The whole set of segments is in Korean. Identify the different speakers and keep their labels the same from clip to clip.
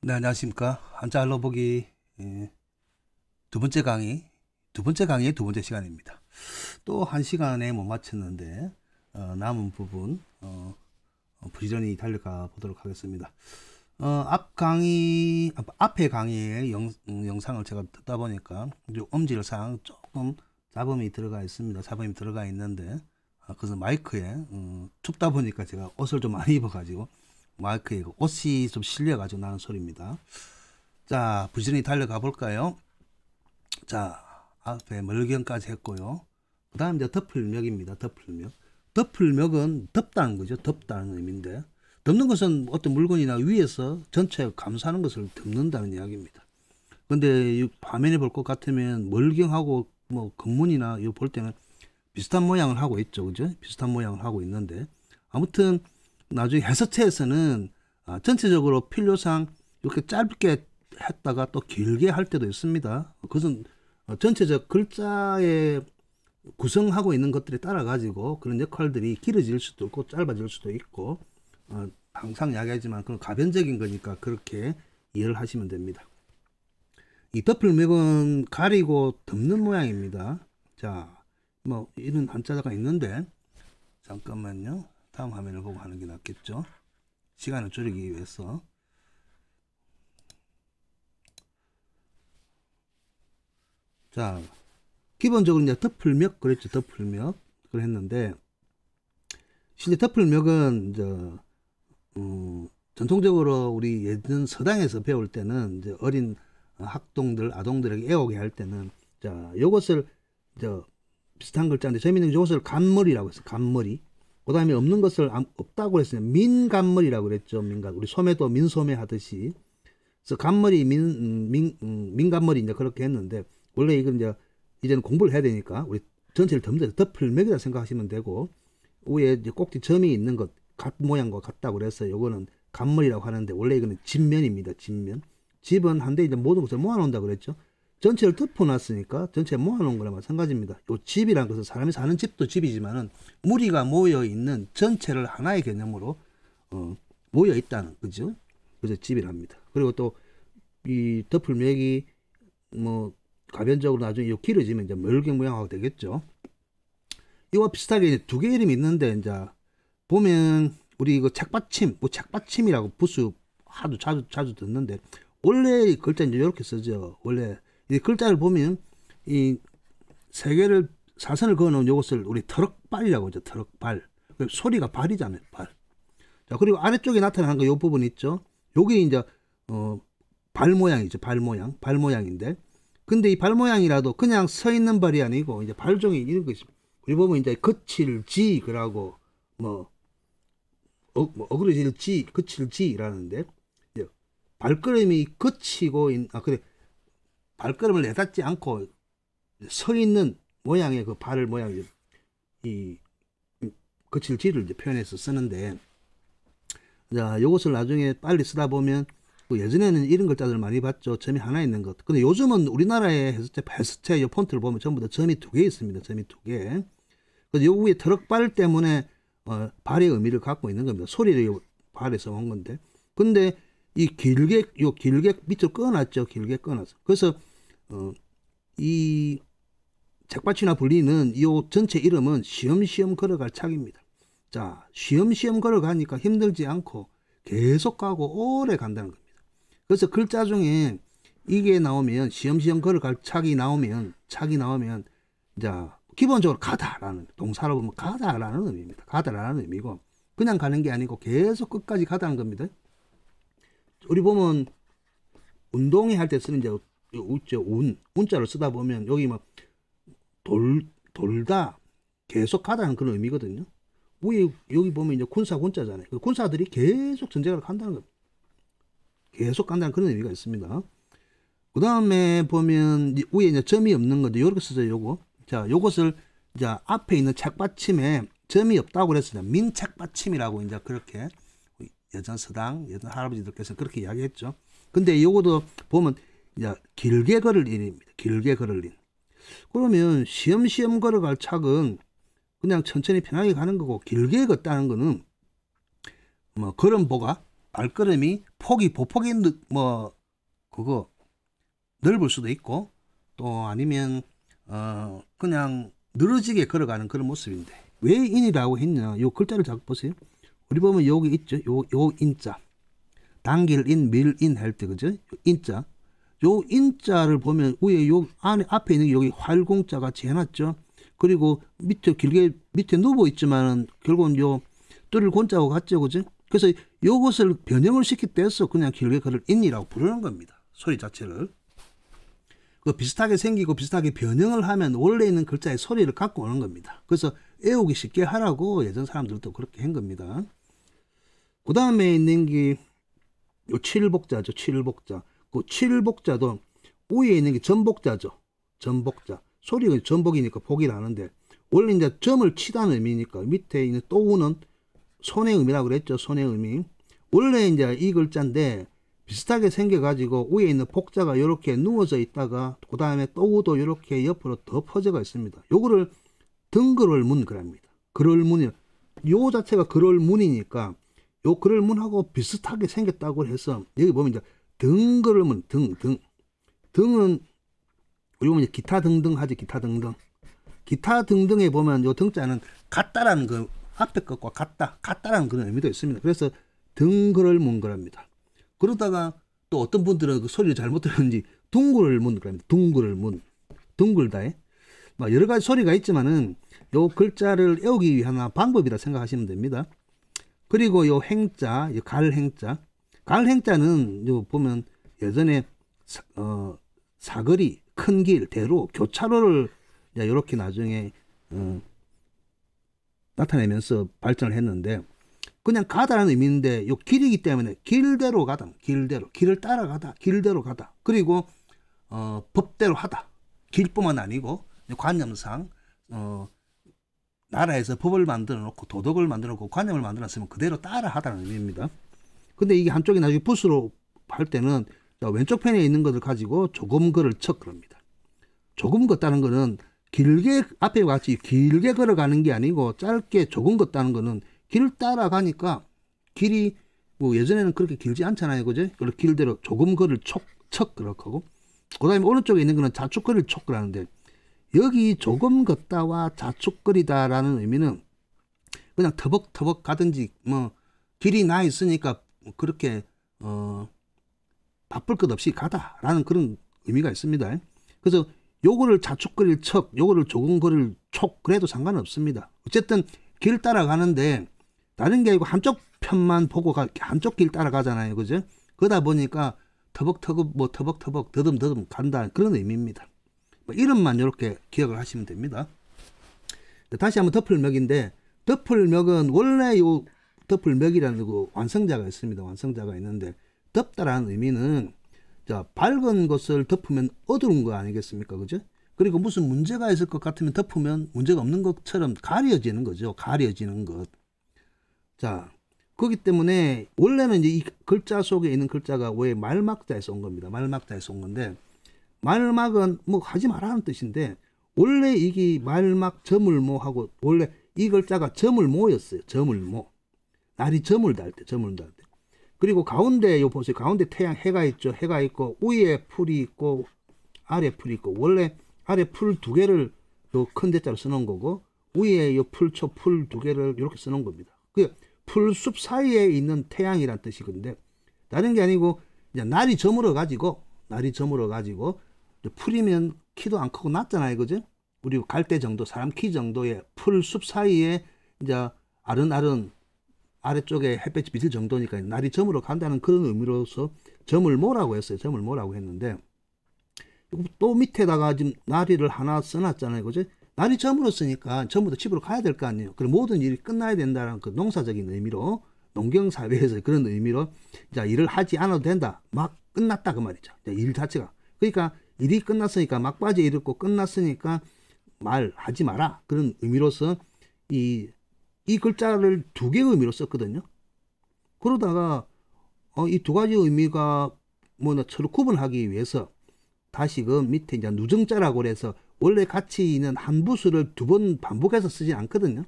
Speaker 1: 네, 안녕하십니까. 한자 알아보기 두 번째 강의, 두 번째 강의의 두 번째 시간입니다. 또 한 시간에 못 마쳤는데 남은 부분 부지런히 달려가 보도록 하겠습니다. 앞에 강의의 영상을 제가 듣다 보니까 음질상 조금 잡음이 들어가 있습니다. 잡음이 들어가 있는데 그래서 마이크에 춥다 보니까 제가 옷을 좀 많이 입어가지고 마이크에 옷이 좀 실려가지고 나는 소리입니다. 자, 부지런히 달려가 볼까요? 자, 앞에 멀경까지 했고요. 그 다음 이제 덮을멱입니다. 덮을멱. 덮을멱은 덮다는 거죠. 덮다는 의미인데, 덮는 것은 어떤 물건이나 위에서 전체 감싸는 것을 덮는다는 이야기입니다. 근데 이 화면에 볼 것 같으면 멀경하고 뭐 건문이나 이거 볼 때는 비슷한 모양을 하고 있죠. 그죠? 비슷한 모양을 하고 있는데, 아무튼 나중에 해설체에서는 전체적으로 필요상 이렇게 짧게 했다가 또 길게 할 때도 있습니다. 그것은 전체적 글자의 구성하고 있는 것들에 따라 가지고 그런 역할들이 길어질 수도 있고 짧아질 수도 있고, 항상 이야기하지만 그건 가변적인 거니까 그렇게 이해를 하시면 됩니다. 이 덮을맥은 가리고 덮는 모양입니다. 자, 뭐 이런 한자가 있는데, 잠깐만요. 다음 화면을 보고 하는 게 낫겠죠. 시간을 줄이기 위해서. 자, 기본적으로 이제 덮을멱 그랬죠. 덮을멱 그랬는데, 실제 덮을멱은 이제 전통적으로 우리 예전 서당에서 배울 때는 이제 어린 학동들, 아동들에게 애우게 할 때는, 자, 요것을 비슷한 글자인데 재미있는 게 요것을 간머리라고 했어요. 간머리. 그 다음에 없는 것을 없다고 했어요. 민간머리라고 그랬죠. 민간. 우리 소매도 민소매 하듯이. 그래서 간머리, 민간머리 이제 그렇게 했는데, 원래 이건 이제 이제는 공부를 해야 되니까 우리 전체를 덮는 덮을맥이라 생각하시면 되고, 위에 이제 꼭지 점이 있는 것, 갓 모양과 같다고 그래서 요거는 간머리라고 하는데, 원래 이거는 집면입니다. 집면. 집은 한데 이제 모든 것을 모아놓는다 그랬죠. 전체를 덮어놨으니까 전체 모아놓은 거랑 마찬가지입니다. 요 집이란 것은 사람이 사는 집도 집이지만은 무리가 모여 있는 전체를 하나의 개념으로 모여 있다는 거죠. 그래서 집이랍니다. 그리고 또 이 덮을맥이 뭐 가변적으로 나중에 요 길어지면 이제 멀경 모양하고 되겠죠. 이와 비슷하게 이제 두 개 이름이 있는데, 이제 보면 우리 이거 책받침, 뭐 책받침이라고 부수 하도 자주 듣는데, 원래 이 글자 이제 이렇게 쓰죠. 원래 이 글자를 보면 이 세 개를 사선을 그어놓은 이것을 우리 터럭발이라고 하죠. 터럭발. 소리가 발이잖아요. 발. 자, 그리고 아래쪽에 나타나는 거 이 부분 있죠. 요게 이제 발 모양이죠. 발 모양. 발 모양인데, 근데 이 발 모양이라도 그냥 서 있는 발이 아니고 이제 발종이 이런 거 있습니다. 우리 보면 이제 거칠지 그러고 뭐 어그러질지 거칠지라는데, 발걸음이 거치고 그래, 발걸음을 내닫지 않고 서 있는 모양의 그 발 모양이 이 거칠지를 이제 표현해서 쓰는데, 자, 요것을 나중에 빨리 쓰다 보면, 예전에는 이런 글자들 많이 봤죠. 점이 하나 있는 것. 근데 요즘은 우리나라의 해서체 요 폰트를 보면 전부 다 점이 두 개 있습니다. 점이 두 개. 그래서 요 위에 터럭발 때문에 발의 의미를 갖고 있는 겁니다. 소리를 발에서 온 건데, 근데 이 길게 밑으로 꺼놨죠. 길게 꺼놨어. 그래서 이 책받침이나 불리는 이 전체 이름은 시험시험 걸어갈 착입니다. 자, 시험시험 걸어가니까 힘들지 않고 계속 가고 오래 간다는 겁니다. 그래서 글자 중에 이게 나오면, 시험시험 걸어갈 착이 나오면 이제 기본적으로 가다라는, 동사로 보면 가다라는 의미입니다. 가다라는 의미고, 그냥 가는 게 아니고 계속 끝까지 가다는 겁니다. 우리 보면 운동회 할 때 쓰는 이제 운자를 쓰다 보면 여기 막 돌다, 계속 가다는 그런 의미거든요. 위에 여기 보면 이제 군사 군자잖아요. 그 군사들이 계속 전쟁을 간다는 겁니다. 계속 간다는 그런 의미가 있습니다. 그 다음에 보면 위에 이제 점이 없는 건데 이렇게 쓰죠. 요거. 자, 요것을 이제 앞에 있는 책받침에 점이 없다고 그랬어요. 민책받침이라고 이제 그렇게 예전 서당, 예전 할아버지들께서 그렇게 이야기했죠. 근데 요것도 보면 이제 길게 걸을 인입니다. 길게 걸을 인. 그러면 시험시험 걸어갈 착은 그냥 천천히 편하게 가는 거고, 길게 걷다는 거는 뭐 걸음보가 발걸음이 보폭이 뭐 그거 넓을 수도 있고 또 아니면 그냥 늘어지게 걸어가는 그런 모습인데 왜 인이라고 했냐? 요 글자를 잘 보세요. 우리 보면 여기 있죠. 요 인자. 당길 인, 밀 인 할 때 그죠? 인자. 요 인자를 보면 위에 요 안에 앞에 있는 여기 활공자 같이 해놨죠. 그리고 밑에 길게 밑에 누워 있지만은 결국은 요 뚫을 곤자하고 같죠, 그죠? 그래서 요것을 변형을 시키 때서 그냥 길게 그를 인이라고 부르는 겁니다. 소리 자체를. 그 비슷하게 생기고 비슷하게 변형을 하면 원래 있는 글자의 소리를 갖고 오는 겁니다. 그래서 외우기 쉽게 하라고 예전 사람들도 그렇게 한 겁니다. 그 다음에 있는 게 요 칠복자죠. 칠복자. 그 칠복자도 위에 있는 게 전복자죠. 전복자. 소리가 전복이니까 복이라는데 원래 이제 점을 치다는 의미니까 밑에 있는 또우는 손의 의미라고 그랬죠. 손의 의미. 원래 이제 이 글자인데 비슷하게 생겨가지고 위에 있는 복자가 이렇게 누워져 있다가 그 다음에 또우도 이렇게 옆으로 더 퍼져가 있습니다. 요거를 등글을문 그럽니다. 글을문이 요 자체가 글을문이니까 요 글을문하고 비슷하게 생겼다고 해서 여기 보면 이제 등글을문 등은 우리 보면 기타 등등 하지. 기타 등등에 보면 요 등자는 같다라는 그 앞에 것과 같다라는 그런 의미도 있습니다. 그래서 등글을문 그럽니다. 그러다가 또 어떤 분들은 그 소리를 잘못 들었는지 둥글을문 그럽니다. 둥글을문 둥글다에 막 여러 가지 소리가 있지만은 요 글자를 외우기 위한 방법이라 생각하시면 됩니다. 그리고 요 행자, 요 갈행자는 요 보면 예전에 사거리, 큰 길, 대로, 교차로를 이렇게 나중에 나타내면서 발전을 했는데 그냥 가다라는 의미인데 요 길이기 때문에 길대로 가다, 길을 따라가다, 길대로 가다. 그리고 법대로 하다. 길뿐만 아니고 관념상 나라에서 법을 만들어 놓고 도덕을 만들어 놓고 관념을 만들어 놨으면 그대로 따라 하다는 의미입니다. 근데 이게 한쪽이 나중에 붓으로 할 때는 왼쪽 편에 있는 것을 가지고 조금 걸을 척 그럽니다. 조금 걷다는 거는 길게 앞에 같이 길게 걸어가는 게 아니고 짧게 조금 걷다는 거는 길 따라가니까 길이 뭐 예전에는 그렇게 길지 않잖아요, 그죠? 그래서 길대로 조금 걸을 척 그렇고 그 다음에 오른쪽에 있는 거는 자축거릴 척 그러는데 여기 조금 걷다와 자축거리다라는 의미는 그냥 터벅터벅 가든지 뭐 길이 나 있으니까 그렇게 바쁠 것 없이 가다라는 그런 의미가 있습니다. 그래서 요거를 자축거릴 척, 요거를 조금 걸을 촉 그래도 상관없습니다. 어쨌든 길 따라가는데 다른 게 아니고 한쪽 편만 보고 한쪽 길 따라가잖아요, 그죠? 그러다 보니까 터벅터벅 더듬더듬 간다 그런 의미입니다. 이름만 이렇게 기억을 하시면 됩니다. 다시 한번 덮을멱인데 덮을멱은 원래 요 덮을멱이라는 그 완성자가 있습니다. 완성자가 있는데 덮다라는 의미는 자 밝은 것을 덮으면 어두운 거 아니겠습니까, 그죠? 그리고 무슨 문제가 있을 것 같으면 덮으면 문제가 없는 것처럼 가려지는 거죠. 가려지는 것. 자 그렇기 때문에 원래는 이제 이 글자 속에 있는 글자가 왜 말막자에서 온 겁니다. 말막자에서 온 건데 말막은 뭐 하지 말라는 뜻인데 원래 이게 말막 저물모하고 원래 이 글자가 저물모였어요. 저물모. 날이 저물 달 때. 그리고 가운데 요 보세요. 가운데 태양 해가 있죠. 해가 있고 위에 풀이 있고 아래 풀이 있고 원래 아래 풀 두 개를 요 큰 대자로 써놓은 거고 위에 요 풀초 풀 두 개를 이렇게 써놓은 겁니다. 그 풀숲 사이에 있는 태양이란 뜻이건데 다른 게 아니고 이제 날이 저물어 가지고 풀이면 키도 안 크고 낮잖아요, 그죠? 우리 갈대 정도, 사람 키 정도의 풀숲 사이에 이제 아른아른 아래쪽에 햇볕이 비칠 정도니까 날이 저물어 간다는 그런 의미로서 저물모라고 했어요. 저물모라고 했는데 또 밑에다가 지금 나리를 하나 써놨잖아요, 그죠? 날이 저물었으니까 전부 다 집으로 가야 될 거 아니에요. 그럼 모든 일이 끝나야 된다는 그 농사적인 의미로 농경사회에서 그런 의미로 자 일을 하지 않아도 된다. 막 끝났다 그 말이죠. 일 자체가. 그러니까 일이 끝났으니까 막바지에 이르고 끝났으니까 말하지 마라. 그런 의미로서 이 글자를 두 개의 의미로 썼거든요. 그러다가 이 두 가지 의미가 뭐나 서로 구분하기 위해서 다시 그 밑에 이제 누정자라고 그래서 원래 같이 있는 한 부수를 두 번 반복해서 쓰지 않거든요.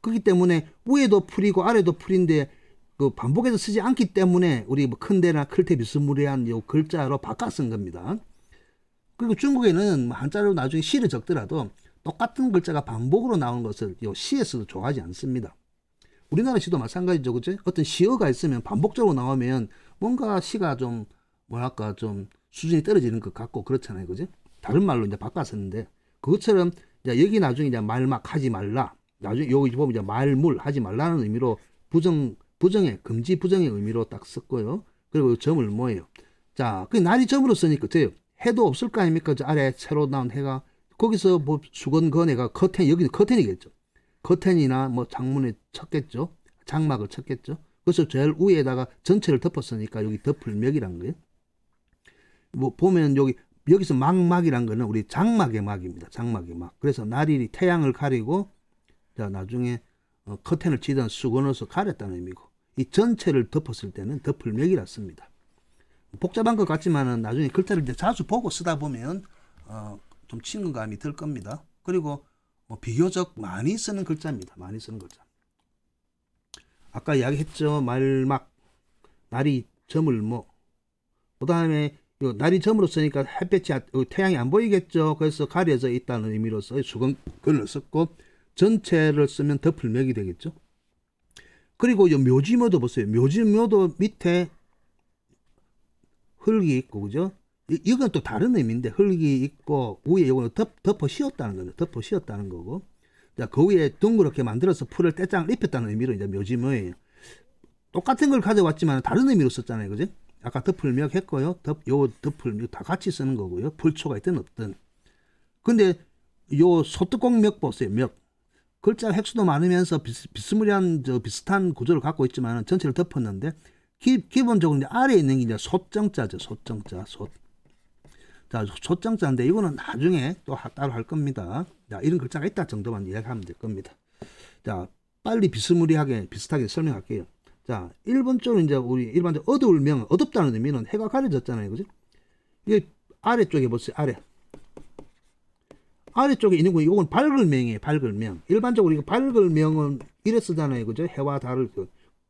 Speaker 1: 그렇기 때문에 위에도 풀이고 아래도 풀인데 그 반복해서 쓰지 않기 때문에 우리 뭐 큰데나 클테 비스무리한 요 글자로 바꿔 쓴 겁니다. 그리고 중국에는 뭐 한자로 나중에 시를 적더라도 똑같은 글자가 반복으로 나오는 것을 요 시에서도 좋아하지 않습니다. 우리나라 시도 마찬가지죠, 그죠? 어떤 시어가 있으면 반복적으로 나오면 뭔가 시가 좀 뭐랄까 좀 수준이 떨어지는 것 같고 그렇잖아요, 그죠? 다른 말로 이제 바꿔 썼는데 그것처럼 이제 여기 나중에 이제 말막 하지 말라, 나중에 여기 보면 이제 말물 하지 말라는 의미로 부정의 금지 부정의 의미로 딱 썼고요. 그리고 점을 뭐예요? 자, 그 날이 점으로 쓰니까 돼요. 해도 없을 거 아닙니까? 저 아래 새로 나온 해가 거기서 뭐 수건거네가 커튼, 여기는 커튼이겠죠. 커튼이나 뭐 장문에 쳤겠죠. 장막을 쳤겠죠. 그래서 제일 위에다가 전체를 덮었으니까 여기 덮을맥이란 거예요. 뭐 보면 여기서 막막이란 거는 우리 장막의 막입니다. 장막의 막. 그래서 날이 태양을 가리고 자 나중에 커튼을 치던 수건으로서 가렸다는 의미고 이 전체를 덮었을 때는 덮을맥이라 씁니다. 복잡한 것 같지만은 나중에 글자를 이제 자주 보고 쓰다 보면 좀 친근감이 들 겁니다. 그리고 뭐 비교적 많이 쓰는 글자입니다. 많이 쓰는 글자. 아까 이야기했죠. 말막, 날이 점을 뭐. 그 다음에 날이 점으로 쓰니까 햇볕이 태양이 안 보이겠죠. 그래서 가려져 있다는 의미로서 수건글을 썼고 전체를 쓰면 덮을맥이 되겠죠. 그리고 요 묘지묘도 보세요. 묘지묘도 밑에 흙이 있고 그죠? 이건 또 다른 의미인데 흙이 있고 위에 이거는 덮어 씌웠다는 거죠. 덮어 씌웠다는 거고. 자, 그 위에 둥그렇게 만들어서 풀을 떼장을 입혔다는 의미로 이제 묘지묘예요. 똑같은 걸 가져왔지만 다른 의미로 썼잖아요. 그죠? 아까 덮을맥 했고요. 요 덮을맥 다 같이 쓰는 거고요. 풀초가 있든 없든. 근데 요 소뚜껑맥 보세요. 맥. 글자 획수도 많으면서 비스무리한 비슷한 구조를 갖고 있지만 전체를 덮었는데 기본적으로 이제 아래에 있는 게 이제 소정자죠. 소정자, 소. 자, 소정자인데 이거는 나중에 또 따로 할 겁니다. 자, 이런 글자가 있다 정도만 이야기하면 될 겁니다. 자, 빨리 비슷하게 설명할게요. 자, 1번 쪽은 이제 우리 일반적으로 어두울 명, 어둡다는 의미는 해가 가려졌잖아요. 그죠? 이게 아래쪽에 보세요. 아래쪽에 있는 거, 이건 밝을 명이에요. 밝을 명. 일반적으로 이거 밝을 명은 이래 쓰잖아요. 그죠? 해와 달을.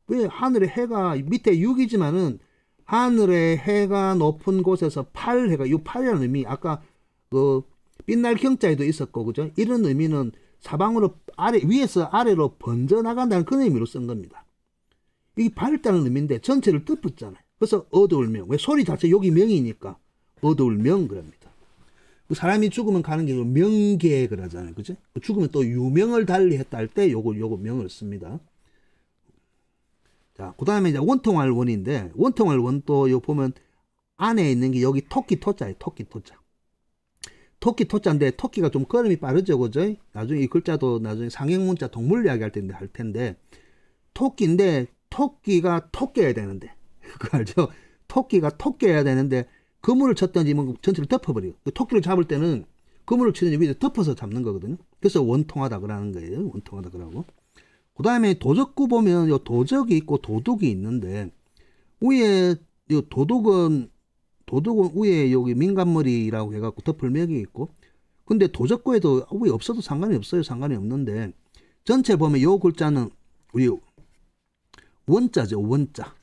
Speaker 1: 왜 하늘에 해가 밑에 6이지만은 하늘에 해가 높은 곳에서 팔해가 이 팔이라는 의미 아까 그 빛날 경자에도 있었고 그죠? 이런 의미는 사방으로 위에서 아래로 번져 나간다는 그런 의미로 쓴 겁니다. 이게 밝다는 의미인데 전체를 덮었잖아요. 그래서 어두울 명. 왜 소리 자체 여기 명이니까 어두울 명 그럽니다. 사람이 죽으면 가는 게 명계 그러잖아요. 그죠? 죽으면 또 유명을 달리했다 할 때 요거 명을 씁니다. 자, 그 다음에 이제 원통할 원인데, 원통할 원도 요 보면 안에 있는 게 여기 토끼 토자예요. 토끼 토자. 토끼 토자인데, 토끼가 좀 걸음이 빠르죠. 그죠? 나중에 이 글자도 나중에 상형문자 동물 이야기 할 텐데, 토끼인데, 토끼가 토끼여야 되는데, 그거 알죠? 토끼가 토끼여야 되는데, 그물을 쳤든지 뭐 전체를 덮어버려요. 토끼를 잡을 때는 그물을 치든지 위에 덮어서 잡는 거거든요. 그래서 원통하다 그러는 거예요. 원통하다 그러고. 그 다음에 도적구 보면 요 도적이 있고 도둑이 있는데 위에 요 도둑은 위에 여기 민간머리라고 해갖고 덮을맥이 있고 근데 도적구에도 위에 없어도 상관이 없어요. 상관이 없는데 전체 보면 요 글자는 우리 원자죠. 원자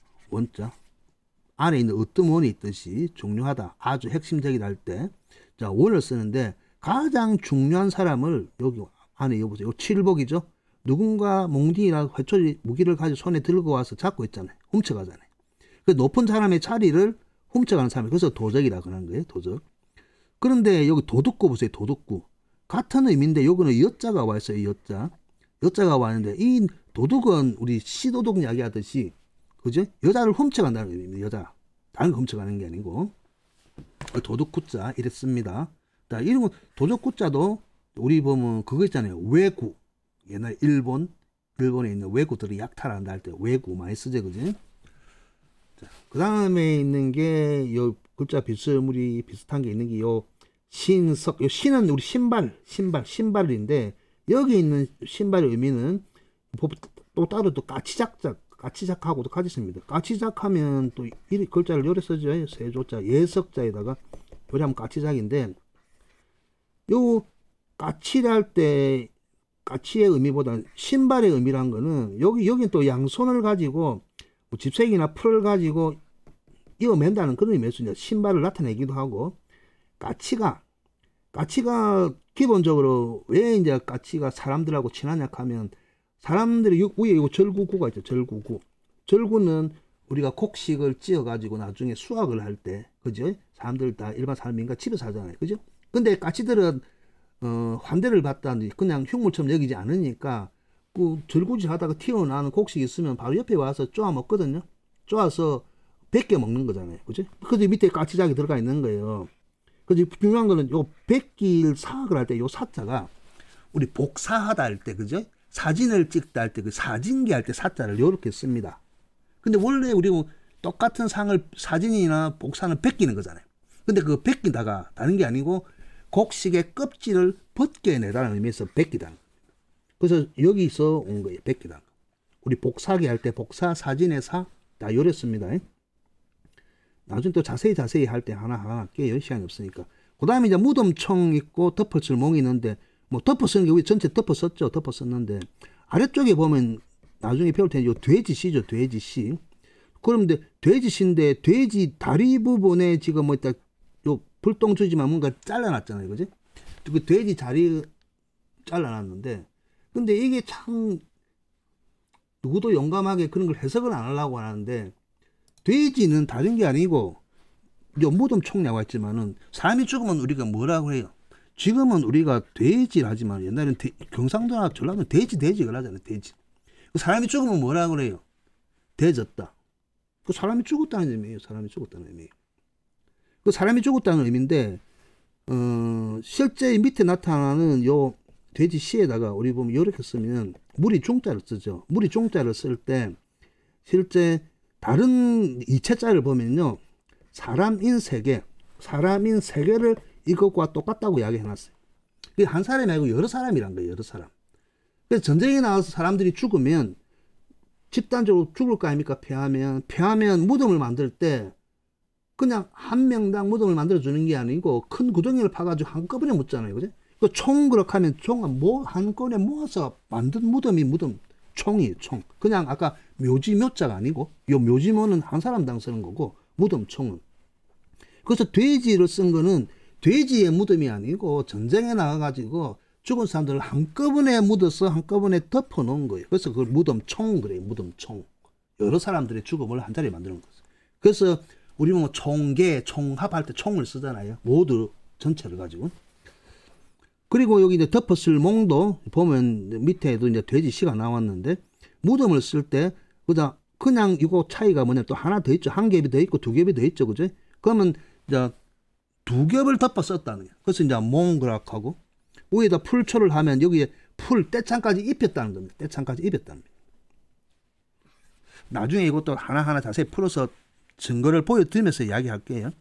Speaker 1: 안에 있는 어떤 원이 있듯이 중요하다. 아주 핵심적이다 할 때 자 원을 쓰는데 가장 중요한 사람을 여기 안에 여보세요. 요 칠복이죠. 누군가 몽둥이나 회초리 무기를 가지고 손에 들고 와서 잡고 있잖아요. 훔쳐가잖아요. 그 높은 사람의 자리를 훔쳐가는 사람이 그래서 도적이라 그러는 거예요. 도적. 그런데 여기 도둑구 보세요. 도둑구. 같은 의미인데 여기는 여자가 와 있어요. 여자가 왔는데 이 도둑은 우리 시도둑 이야기하듯이 그죠? 여자를 훔쳐간다는 의미입니다. 여자. 다른 거 훔쳐가는 게 아니고 도둑구자 이랬습니다. 자, 이런 거 도적구자도 우리 보면 그거 있잖아요. 왜구. 옛날 일본에 있는 왜구들이 약탈한다 할 때 왜구 많이 쓰죠, 그지? 그 다음에 있는 게 요 글자 비스무리 비슷한 게 있는 게 요 신석. 요 신은 우리 신발인데 여기 있는 신발의 의미는 또 따로 또 까치작하고도 같이 씁니다. 까치작하면 또 이 글자를 요래 쓰죠. 세조자 예석자에다가 요래 하면 까치작인데 요 까치할 때 까치의 의미보다 신발의 의미란 거는 여기는 또 양손을 가지고 뭐 집색이나 풀을 가지고 이어맨다는 그런 의미에서 이제 신발을 나타내기도 하고, 까치가 기본적으로 왜 이제 까치가 사람들하고 친하냐 하면, 사람들이 위에 이거 절구구가 있죠. 절구는 우리가 곡식을 찧어 가지고 나중에 수확을 할 때, 그죠? 사람들 다 일반 사람인가 집에서 하잖아요, 그죠? 근데 까치들은 환대를 받다니 그냥 흉물처럼 여기지 않으니까 그 절구질 하다가 튀어나오는 곡식이 있으면 바로 옆에 와서 쪼아 먹거든요. 쪼아서 벗겨 먹는 거잖아요, 그죠? 그래서 밑에 까치작이 들어가 있는 거예요. 그래서 중요한 거는 요 벗길 사학을 할 때 요 사자가 우리 복사하다 할 때, 그죠? 사진을 찍다 할 때 그 사진기 할 때 사자를 요렇게 씁니다. 근데 원래 우리 똑같은 상을 사진이나 복사는 벗기는 거잖아요. 근데 그 벗기다가 다른 게 아니고 곡식의 껍질을 벗겨내라는 의미에서 벗기다는 거예요. 그래서 여기서 온 거예요, 벗기다는 거. 우리 복사기 할 때 복사, 사진의 사 다 요랬습니다. 나중에 또 자세히 할 때 하나 할게요. 시간이 없으니까. 그 다음에 이제 무덤청 있고 덮어쓸 몽이 있는데, 뭐 덮어쓰는 게 우리 전체 덮어썼죠. 덮어썼는데, 아래쪽에 보면 나중에 배울 때는 요 돼지씨죠. 돼지씨. 그런데 돼지씨인데, 돼지 다리 부분에 지금 뭐 있다, 요 불똥주지만 뭔가 잘라놨잖아요. 그지? 그 돼지 다리 잘라놨는데, 근데 이게 참, 누구도 용감하게 그런 걸 해석을 안 하려고 하는데, 돼지는 다른 게 아니고, 무덤 총냐고 했지만은, 사람이 죽으면 우리가 뭐라고 해요? 지금은 우리가 돼지를 하지만, 옛날에는 경상도나 전라도는 돼지를 하잖아요, 돼지. 사람이 죽으면 뭐라고 그래요? 돼졌다. 그 사람이 죽었다는 의미예요, 사람이 죽었다는 의미. 그 사람이 죽었다는 의미인데, 실제 밑에 나타나는 요 돼지 시에다가 우리 보면 이렇게 쓰면, 물이 중자를 쓰죠. 물이 중자를 쓸 때, 실제 다른 이체자를 보면요, 사람인 세계를 이것과 똑같다고 이야기해놨어요. 이게 한 사람이 아니고 여러 사람이란 거예요, 여러 사람. 그래서 전쟁에 나와서 사람들이 죽으면 집단적으로 죽을 거 아닙니까? 폐하면 무덤을 만들 때 그냥 한 명당 무덤을 만들어주는 게 아니고 큰 구덩이를 파가지고 한꺼번에 묻잖아요, 그죠? 그 총 그렇게 하면 총은 한꺼번에 모아서 만든 무덤이 총이에요, 총. 그냥 아까 묘지묘자가 아니고, 요 묘지묘는 한 사람당 쓰는 거고, 무덤총은. 그래서 돼지를 쓴 거는 돼지의 무덤이 아니고, 전쟁에 나가가지고 죽은 사람들을 한꺼번에 묻어서 한꺼번에 덮어 놓은 거예요. 그래서 그걸 무덤총 그래요, 무덤총. 여러 사람들의 죽음을 한 자리에 만드는 거죠. 그래서 우리 뭐 총계, 총합할 때 총을 쓰잖아요. 모두 전체를 가지고. 그리고 여기 이제 덮어쓸 몽도 보면 밑에도 이제 돼지 씨가 나왔는데, 무덤을 쓸 때 그냥 이거 차이가 뭐냐, 또 하나 더 있죠. 한 겹이 더 있고 두 겹이 더 있죠, 그죠? 그러면 이제 두 겹을 덮어 썼다는 거예요. 그래서 이제 몽그락하고 위에다 풀초를 하면 여기에 떼창까지 입혔다는 겁니다. 떼창까지 입혔다는 겁니다. 나중에 이것도 하나하나 자세히 풀어서 증거를 보여드리면서 이야기할게요.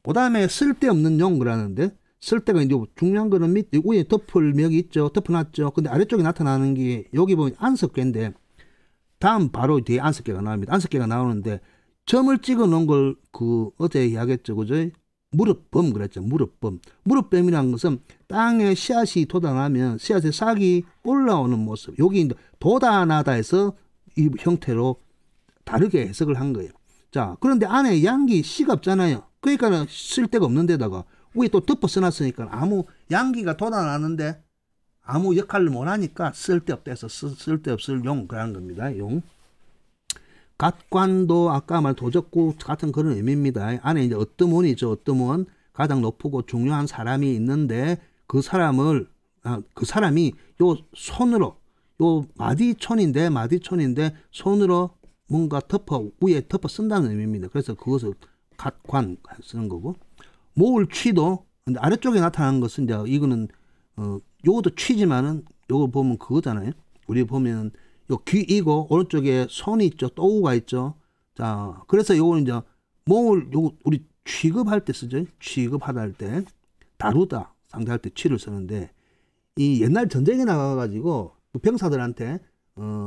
Speaker 1: 그 다음에 쓸데없는 용 그러는데, 쓸데가 이제 중요한 거는 밑에 위에 덮을 멱이 있죠. 덮어놨죠. 근데 아래쪽에 나타나는 게 여기 보면 안석계인데, 다음 바로 뒤에 안석계가 나옵니다. 안석계가 나오는데, 점을 찍어 놓은 걸 어제 이야기했죠, 그죠? 무릎범 그랬죠. 무릎범이라는 것은 땅에 씨앗이 돋아나면 씨앗의 싹이 올라오는 모습. 여기 이제 돋아나다 해서 이 형태로 다르게 해석을 한 거예요. 자, 그런데 안에 양기 씨가 없잖아요. 그러니까 쓸데가 없는 데다가 위에 또 덮어 써놨으니까 아무 양기가 돋아나는데 아무 역할을 못하니까 쓸데없다 해서 쓸데없을 용 그런 겁니다. 용. 갓관도 아까 말 도적구 같은 그런 의미입니다. 안에 이제 어떠문이죠. 어떠문. 가장 높고 중요한 사람이 있는데 그 사람이 요 손으로, 요 마디촌인데 손으로 뭔가 위에 덮어 쓴다는 의미입니다. 그래서 그것을 갓관 쓰는 거고. 모을 취도, 근데 아래쪽에 나타나는 것은 이제 이거는 요것도 취지만은 요거 보면 그거잖아요. 우리 보면 요 귀이고 오른쪽에 손이 있죠. 또우가 있죠. 자, 그래서 요거는 이제 요거 우리 취급할 때 쓰죠. 취급하다 할 때, 다루다 상대할 때 취를 쓰는데, 이 옛날 전쟁에 나가가지고 병사들한테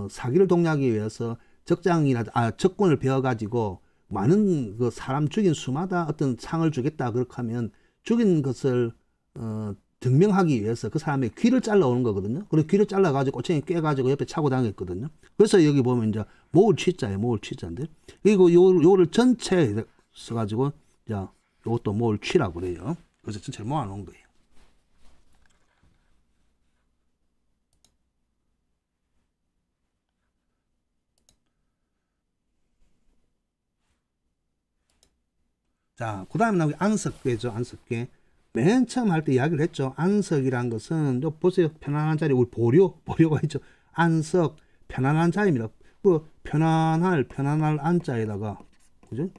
Speaker 1: 사기를 독려하기 위해서 적군을 베어가지고 많은 그 사람 죽인 수마다 어떤 상을 주겠다 그렇게 하면 죽인 것을 증명하기 위해서 그 사람의 귀를 잘라오는 거거든요. 그리고 귀를 잘라가지고 꼬챙이 꿰가지고 옆에 차고 당했거든요. 그래서 여기 보면 이제 모을 취자예요. 모을 취자인데. 그리고 요를 전체 써가지고, 자, 요것도 모을 취라고 그래요. 그래서 전체를 모아놓은 거예요. 자, 그 다음에 나오기 안석괴죠. 안석괴. 맨 처음 할 때 이야기를 했죠. 안석이란 것은, 요 보세요. 편안한 자리, 우리 보료가 있죠. 안석, 편안한 자리입니다. 그, 편안할 안자에다가, 그죠?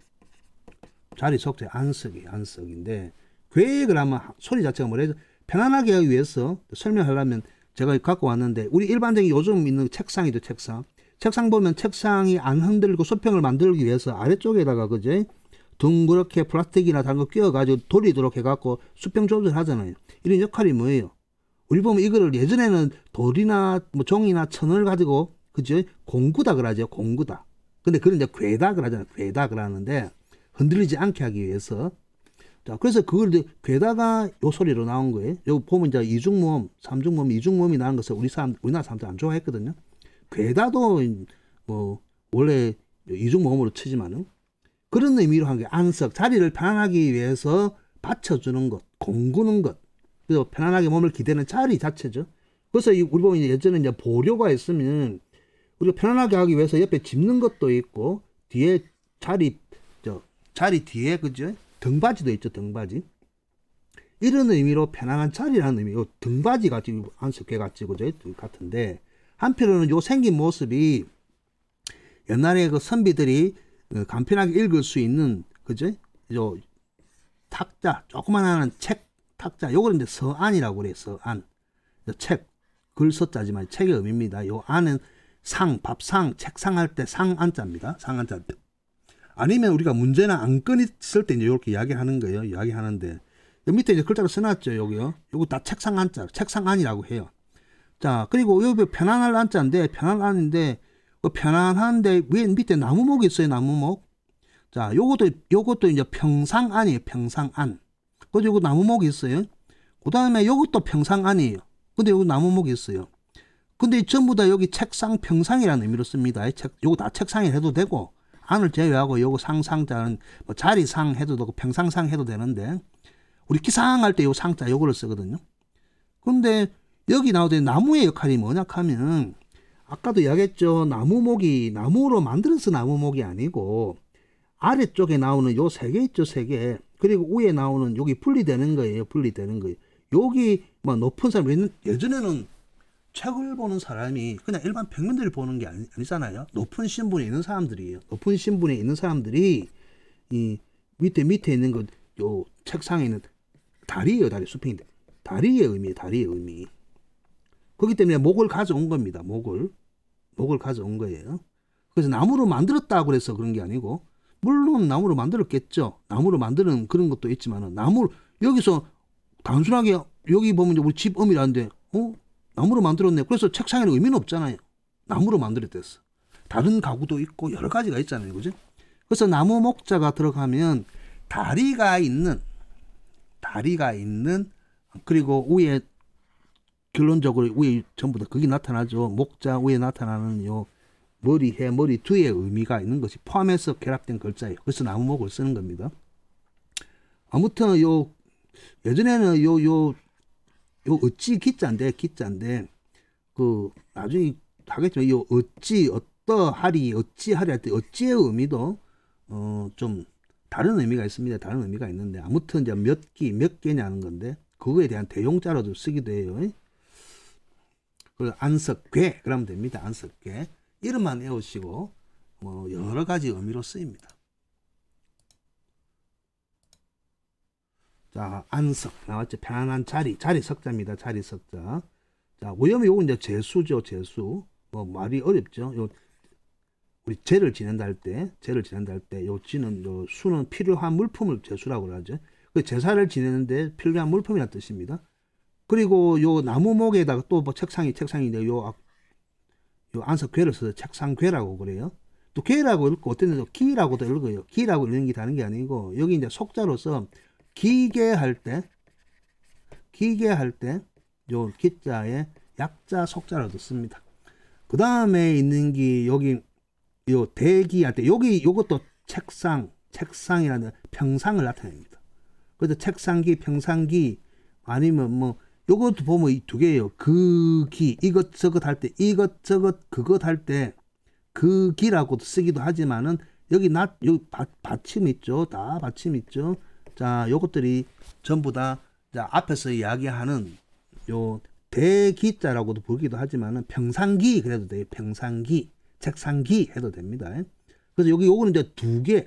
Speaker 1: 자리 속자, 안석인데, 괴액을 하면 소리 자체가 뭐래죠? 편안하게 하기 위해서 설명하려면 제가 갖고 왔는데, 우리 일반적인 요즘 있는 책상이죠, 책상. 책상 보면 책상이 안 흔들리고 수평을 만들기 위해서 아래쪽에다가, 그죠? 둥그렇게 플라스틱이나 다른 거 끼워가지고 돌리도록 해갖고 수평 조절하잖아요. 이런 역할이 뭐예요? 우리 보면 이거를 예전에는 돌이나 뭐 종이나 천을 가지고, 그죠? 공구다 그러죠. 공구다. 근데 그런 이제 괴다 그러잖아요. 괴다 그러는데 흔들리지 않게 하기 위해서. 자, 그래서 그걸 이제 괴다가 요 소리로 나온 거예요. 여기 보면 이제 이중모음, 삼중모음, 이중모음이 나는 것을 우리나라 사람들 안 좋아했거든요. 괴다도 뭐 원래 이중모음으로 치지만은 그런 의미로 한 게 안석, 자리를 편안하기 위해서 받쳐주는 것, 공구는 것, 그래서 편안하게 몸을 기대는 자리 자체죠. 그래서 우리 보면 예전에 이제 보료가 있으면 우리가 편안하게 하기 위해서 옆에 짚는 것도 있고 뒤에 자리 뒤에 그죠? 등받이도 있죠, 등받이. 이런 의미로 편안한 자리라는 의미, 요 등받이 같이 안석괴 같이 그죠? 같은데 한편으로는 요 생긴 모습이 옛날에 그 선비들이 간편하게 읽을 수 있는, 그죠? 요 탁자, 조그만한 책 탁자, 요걸 이제 서안이라고 그래요. 서안. 책, 글 서자지만 책의 의미입니다. 요 안은 상, 밥상, 책상 할 때 상안자입니다. 상안자. 아니면 우리가 문제나 안건이 있을 때 이제 이렇게 이야기하는 거예요. 이야기하는데 요 밑에 이제 글자로 써놨죠. 여기요. 요거 다 책상 안자, 책상안이라고 해요. 자, 그리고 여기 편안할 안자인데 편안한데 편안한데 위에 밑에 나무목이 있어요. 나무목. 자, 요것도 이제 평상안이에요. 평상안. 그리고 요거 나무목이 있어요. 그 다음에 요것도 평상안이에요. 근데 요거 나무목이 있어요. 근데 전부 다 여기 책상 평상이라는 의미로 씁니다. 요거 다 책상이 해도 되고 안을 제외하고 요거 상자는 뭐 자리상 해도 되고 평상상 해도 되는데 우리 기상할 때 요 상자 요거를 쓰거든요. 근데 여기 나오던 나무의 역할이 뭐냐 하면 아까도 이야기했죠. 나무목이 나무로 만들어서 나무목이 아니고 아래쪽에 나오는 요 세 개 있죠. 세 개. 그리고 위에 나오는 여기 분리되는 거예요. 분리되는 거예요. 여기 뭐 높은 사람, 예전에는 책을 보는 사람이 그냥 일반 평민들이 보는 게 아니잖아요. 높은 신분에 있는 사람들이에요. 높은 신분에 있는 사람들이 이 밑에 있는 거 요 책상에 있는 다리예요. 다리 수평인데 다리의 의미예요. 다리의 의미. 그렇기 때문에 목을 가져온 겁니다. 목을 가져온 거예요. 그래서 나무로 만들었다고 그래서 그런 게 아니고 물론 나무로 만들었겠죠. 나무로 만드는 그런 것도 있지만은 여기서 단순하게 여기 보면 우리 집음이라는데 나무로 만들었네. 그래서 책상에는 의미는 없잖아요. 나무로 만들었댔어. 다른 가구도 있고 여러 가지가 있잖아요. 그죠? 그래서 나무 목자가 들어가면 다리가 있는 그리고 위에 결론적으로 위에 전부 다 그게 나타나죠. 목자 위에 나타나는 요 머리 뒤에 의미가 있는 것이 포함해서 결합된 글자예요. 그래서 나무목을 쓰는 겁니다. 아무튼 예전에는 요 어찌 기자인데 그 나중에 하겠지만 요 어찌하리 할 때 어찌의 의미도 좀 다른 의미가 있습니다. 다른 의미가 있는데 아무튼 이제 몇 개냐는 건데 그거에 대한 대용자로도 쓰기도 해요. 그리고 안석괴 그러면 됩니다. 안석괴 이름만 외우시고 뭐 여러 가지 의미로 쓰입니다. 자, 안석 나왔죠. 편안한 자리 석자입니다. 자리 석자. 자, 오염이 요건 이제 재수죠. 재수. 뭐 말이 어렵죠. 우리 제를 지낸다 할 때 요 지는 요 수는 필요한 물품을 재수라고 하죠. 그 제사를 지내는데 필요한 물품이라는 뜻입니다. 그리고 요 나무목에다가 또 뭐 책상인데 요 안석괴를 써서 책상괴라고 그래요. 또 괴라고 읽고 어떤 데서 기라고도 읽어요. 기라고 읽는 게 다른 게 아니고 여기 이제 속자로서 기계할 때 기계 할 때 요 기자에 약자 속자라도 씁니다. 그 다음에 있는 게 여기 요 대기 할 때 여기 요것도 책상이라는 평상을 나타냅니다. 그래서 책상기, 평상기 아니면 뭐 요것도 보면 이 두 개예요. 그 기 이것저것 할 때 이것저것 그것 할 때 그 기라고도 쓰기도 하지만은 여기 여기 받침 있죠. 다 받침 있죠. 자, 요것들이 전부 다 자, 앞에서 이야기하는 요 대기자라고도 부르기도 하지만은 평상기 그래도 돼요. 평상기, 책상기 해도 됩니다. 그래서 여기 요거는 이제 두 개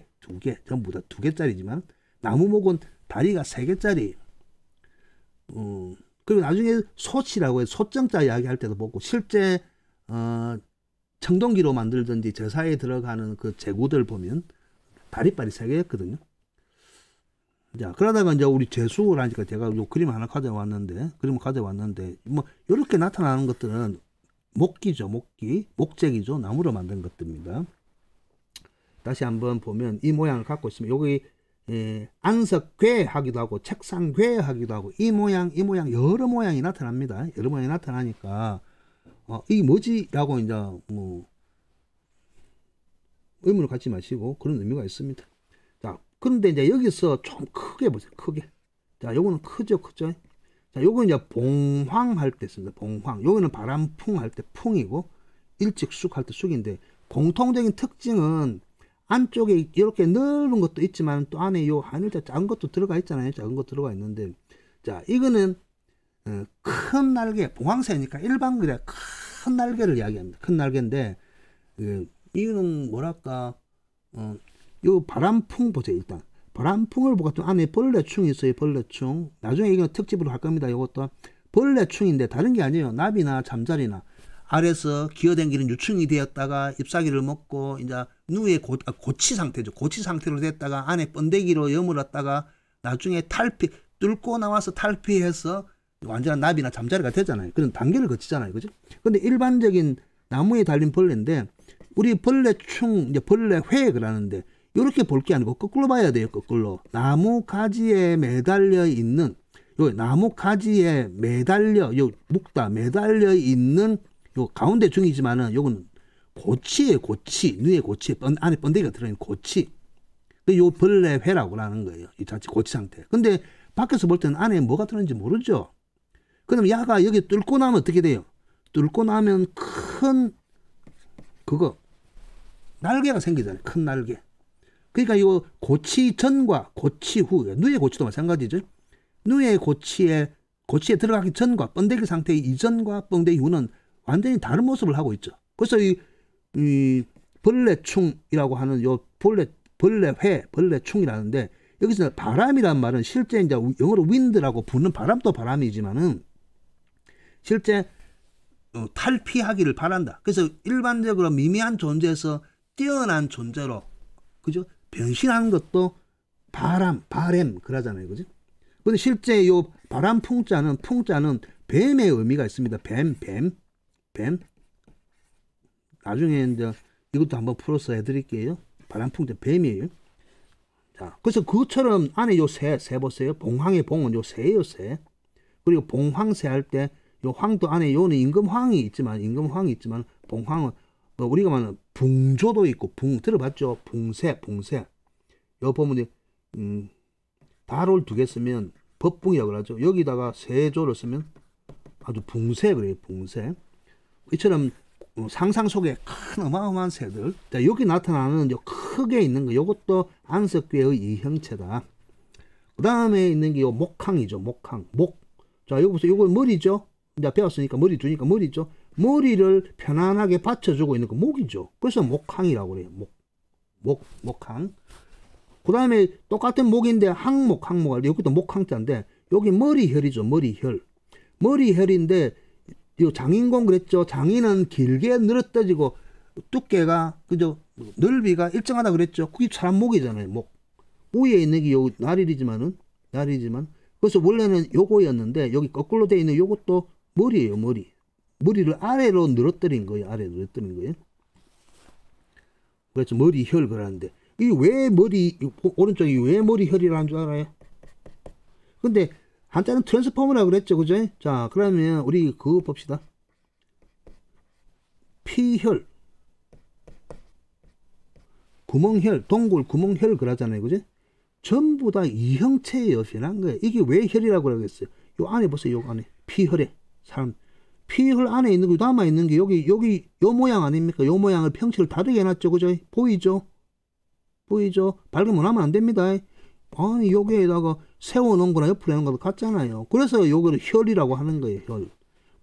Speaker 1: 전부 다 두 개짜리지만 나무목은 다리가 세 개짜리. 그리고 나중에 소치라고 해서 소정자 이야기할 때도 보고 실제 청동기로 만들든지 제사에 들어가는 그 제구들 보면 다리빨이 세 개였거든요. 자, 그러다가 이제 우리 재수를 하니까 제가 요 그림 하나 가져왔는데, 뭐, 요렇게 나타나는 것들은 목기죠, 목재기죠, 나무로 만든 것들입니다. 다시 한번 보면 이 모양을 갖고 있으면, 여기, 안석괴 하기도 하고, 책상괴 하기도 하고, 이 모양, 여러 모양이 나타납니다. 여러 모양이 나타나니까, 이게 뭐지? 라고 이제, 뭐, 의문을 갖지 마시고, 그런 의미가 있습니다. 자, 그런데 이제 여기서 좀 크게 보세요. 크게. 자, 요거는 크죠. 자, 요거는 이제 봉황 할 때 씁니다. 봉황. 요거는 바람풍 할 때 풍이고, 일직숙 할 때 숙인데, 공통적인 특징은 안쪽에 이렇게 넓은 것도 있지만 또 안에 요 하늘자 작은 것도 들어가 있잖아요. 작은 거 들어가 있는데, 자, 이거는 큰 날개, 봉황새니까 일반 그래 큰 날개를 이야기합니다. 큰 날개인데, 이거는 뭐랄까, 요 바람풍 보세요. 일단 바람풍을 보고 안에 벌레충이 있어요. 벌레충. 나중에 이거 특집으로 할 겁니다. 이것도 벌레충인데 다른 게 아니에요. 나비나 잠자리나 알에서 기어댕기는 유충이 되었다가 잎사귀를 먹고 이제 누에 고치 상태죠. 고치 상태로 됐다가 안에 번데기로 여물었다가 나중에 뚫고 나와서 탈피해서 완전한 나비나 잠자리가 되잖아요. 그런 단계를 거치잖아요. 그죠? 근데 일반적인 나무에 달린 벌레인데 우리 벌레충, 이제 벌레회 그러는데 이렇게 볼 게 아니고 거꾸로 봐야 돼요. 거꾸로. 나무 가지에 매달려 있는 요 나무 가지에 매달려 요 묶다 매달려 있는 요 가운데 중이지만은 요거는 고치예요. 고치. 누에 고치에 안에 번데기가 들어있는 고치. 요 벌레회라고 하는 거예요. 이 자체 고치 상태. 근데 밖에서 볼 때는 안에 뭐가 들어있는지 모르죠. 그럼 야가 여기 뚫고 나면 어떻게 돼요? 뚫고 나면 큰 그거 날개가 생기잖아요. 큰 날개. 그러니까 이 고치 전과 고치 후, 누에 고치도 마찬가지죠. 누에 고치에 들어가기 전과 번데기 상태의 이전과 번데기 후는 완전히 다른 모습을 하고 있죠. 그래서 이 벌레충이라고 하는 요 벌레회, 벌레충이라는데 여기서 바람이란 말은 실제 이제 영어로 wind라고 부는 바람도 바람이지만은 실제 탈피하기를 바란다. 그래서 일반적으로 미미한 존재에서 뛰어난 존재로 그죠? 변신하는 것도 바람 그러잖아요. 그죠? 근데 실제 요 바람 풍자는 뱀의 의미가 있습니다. 뱀. 나중에 이제 이것도 한번 풀어서 해드릴게요. 바람 풍자 뱀이에요. 자, 그래서 그것처럼 안에 요 새 보세요. 봉황의 봉은 요 새예요, 새. 그리고 봉황새 할 때 요 황도 안에 요는 임금황이 있지만 봉황은 우리가 말하는 붕조도 있고 들어봤죠? 붕새. 요 보면 다롤 두 개 쓰면 법붕이라고 그러죠. 여기다가 세조를 쓰면 아주 붕새 그래요. 붕새. 이처럼 상상 속에 큰 어마어마한 새들. 자, 여기 나타나는 요 크게 있는 거 요것도 안석괴의 이형체다. 그 다음에 있는 게 요 목항이죠. 목. 자, 여기 보세요. 요거 머리죠. 이제 배웠으니까 머리 두니까 머리죠. 머리를 편안하게 받쳐주고 있는 거 목이죠. 그래서 목항이라고 그래요. 목항. 그 다음에 똑같은 목인데 항목 여기도 목항자인데 여기 머리혈이죠. 머리혈인데 요 장인공 그랬죠. 장인은 길게 늘어떠지고 두께가 그죠. 넓이가 일정하다 그랬죠. 그게 사람 목이잖아요. 목. 위에 있는 게 요 날이지만 그래서 원래는 요거였는데 여기 거꾸로 되어 있는 요것도 머리예요. 머리를 아래로 늘어뜨린 거예요. 그래서 머리혈 그러는데 이 왜 오른쪽이 왜 머리혈이라는 줄 알아요? 근데 한자는 트랜스포머라고 그랬죠. 그죠? 자, 그러면 우리 그거 봅시다. 피혈, 구멍혈, 동굴 구멍혈 그러잖아요. 그죠? 전부 다 이형체예요. 변한 거예요. 이게 왜 혈이라고 그러겠어요? 요 안에 보세요. 요 안에. 피혈에. 사람. 피혈 안에 있는 거 남아있는 게 여기 요 모양 아닙니까? 요 모양을 평치를 다르게 해놨죠. 그죠? 보이죠? 보이죠? 발견 하면 안 됩니다. 아니, 여기에다가 세워놓은 거나 옆으로 해놓은 거도 같잖아요. 그래서 요거를 혈이라고 하는 거예요. 혈.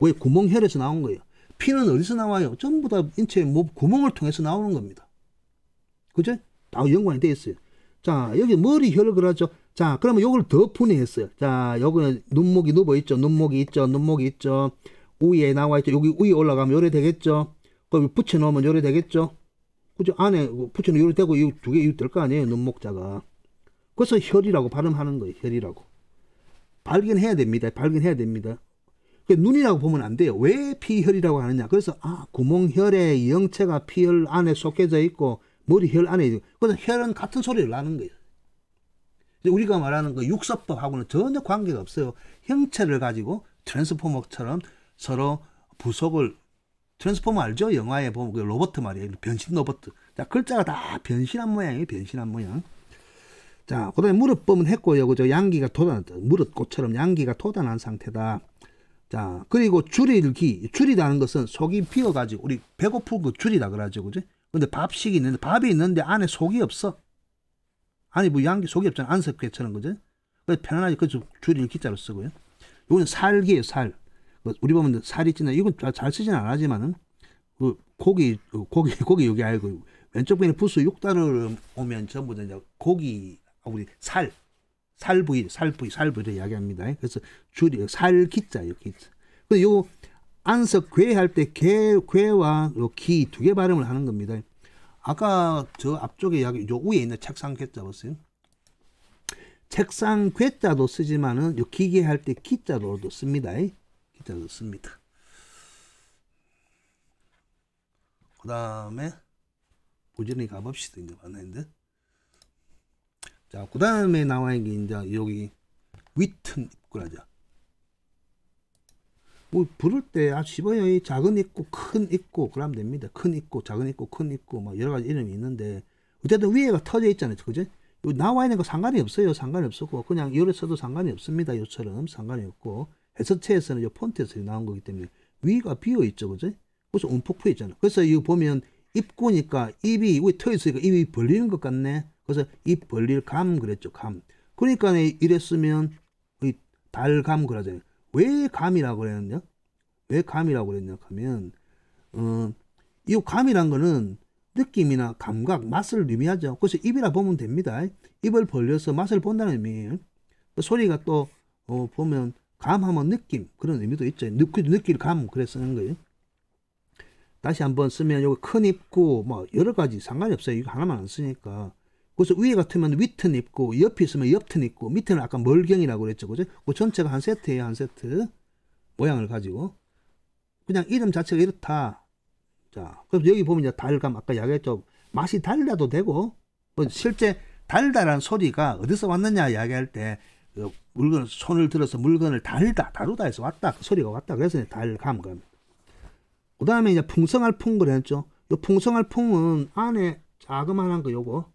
Speaker 1: 왜? 구멍혈에서 나온 거예요. 피는 어디서 나와요? 전부 다 인체의 구멍을 통해서 나오는 겁니다. 그죠? 다 연관이 되어 있어요. 자, 여기 머리혈 그러죠. 자, 그러면 요걸 더 분해했어요. 자, 여기는 눈목이 누워 있죠. 눈목이 있죠. 눈목이 있죠. 위에 나와 있죠. 여기 위에 올라가면 요래 되겠죠. 거기 붙여놓으면 요래 되겠죠. 그죠? 안에 붙여놓으면 요래 되고 이 두 개 될 거 아니에요. 눈목자가. 그래서 혈이라고 발음하는 거예요. 혈이라고. 발견해야 됩니다. 발견해야 됩니다. 눈이라고 보면 안 돼요. 왜 피혈이라고 하느냐. 그래서 구멍혈에 이형체가 피혈 안에 속해져 있고 머리혈 안에 있고. 그래서 혈은 같은 소리를 나는 거예요. 우리가 말하는 그 육서법하고는 전혀 관계가 없어요. 형체를 가지고 트랜스포머처럼 서로 부속을, 트랜스포머 알죠? 영화에 보면 그 로봇 말이에요. 변신 로봇. 자, 글자가 다 변신한 모양이에요. 변신한 모양. 자, 그 다음에 무릎범은 했고요. 그죠? 양기가 돋아났다. 무릎꽃처럼 양기가 돋아난 상태다. 자, 그리고 줄이다는 것은 속이 비어가지고, 우리 배고픈 거 줄이다 그러죠. 그죠? 근데 밥식이 있는데, 밥이 있는데 안에 속이 없어. 아니, 뭐 양기 속이 없잖아. 안석회처럼, 그죠? 그래서 편안하게 그 줄일 기자로 쓰고요. 이거는 살기예요, 살. 우리 보면 살이 있잖아요. 이건 잘 쓰진 않지만은, 그 고기 여기 알고, 왼쪽 편에 부수 6단을 오면 전부 다 이제 고기, 우리 살부위를 이야기합니다. 그래서 줄이 살기자예요, 기자. 그래서 요 안석괴 할 때 괴와 요 기 두 개 발음을 하는 겁니다. 아까 저 앞쪽에 이야기, 요 위에 있는 책상 괴자 보세요. 책상 괴자도 쓰지만은 요 기계 할 때 기자로도 씁니다. 기자도 씁니다. 그 다음에 부지런히 가봅시다. 이제 봤는데. 자, 그 다음에 나와 있는 게 이제 여기 윗튼 입구라죠. 뭐 부를 때 아주 쉽어요. 작은 입구, 큰 입구 그러면 됩니다. 큰 입구, 작은 입구, 큰 입구 막 여러 가지 이름이 있는데 어쨌든 위에가 터져 있잖아요. 그죠? 나와 있는 거 상관이 없어요. 상관이 없었고 그냥 열에 써도 상관이 없습니다. 요처럼 상관이 없고 해설체에서는 요 폰트에서 나온 거기 때문에 위가 비어 있죠. 그죠? 그래서 움푹 푸여 있잖아요. 그래서 이거 보면 입구니까 입이 왜 터져 있으니까 입이 벌리는 것 같네. 그래서 입 벌릴 감 그랬죠. 감. 그러니까 이랬으면 달감 그러잖아요. 왜 감이라고 그랬냐? 왜 감이라고 그랬냐 하면 이 감이란 거는 느낌이나 감각, 맛을 의미하죠. 그래서 입이라 보면 됩니다. 입을 벌려서 맛을 본다는 의미예요. 소리가 또 보면 감하면 느낌 그런 의미도 있죠. 느낄 감 그래 쓰는 거예요. 다시 한번 쓰면 여기 큰 입구 뭐 여러 가지 상관이 없어요. 이거 하나만 안 쓰니까. 그래서 위에 같으면 윗튼 입구, 옆이 있으면 옆튼 입구, 밑에는 아까 멀경이라고 그랬죠. 그죠? 그 전체가 한 세트예요. 한 세트. 모양을 가지고. 그냥 이름 자체가 이렇다. 자, 그럼 여기 보면 이제 달감, 아까 이야기했죠. 맛이 달다도 되고, 뭐 실제 달다라는 소리가 어디서 왔느냐 이야기할 때, 물건, 손을 들어서 물건을 다루다 해서 왔다. 그 소리가 왔다. 그래서 달감. 그 다음에 이제 풍성할 풍 그랬죠. 요 풍성할 풍은 안에 자그마한 거 요거.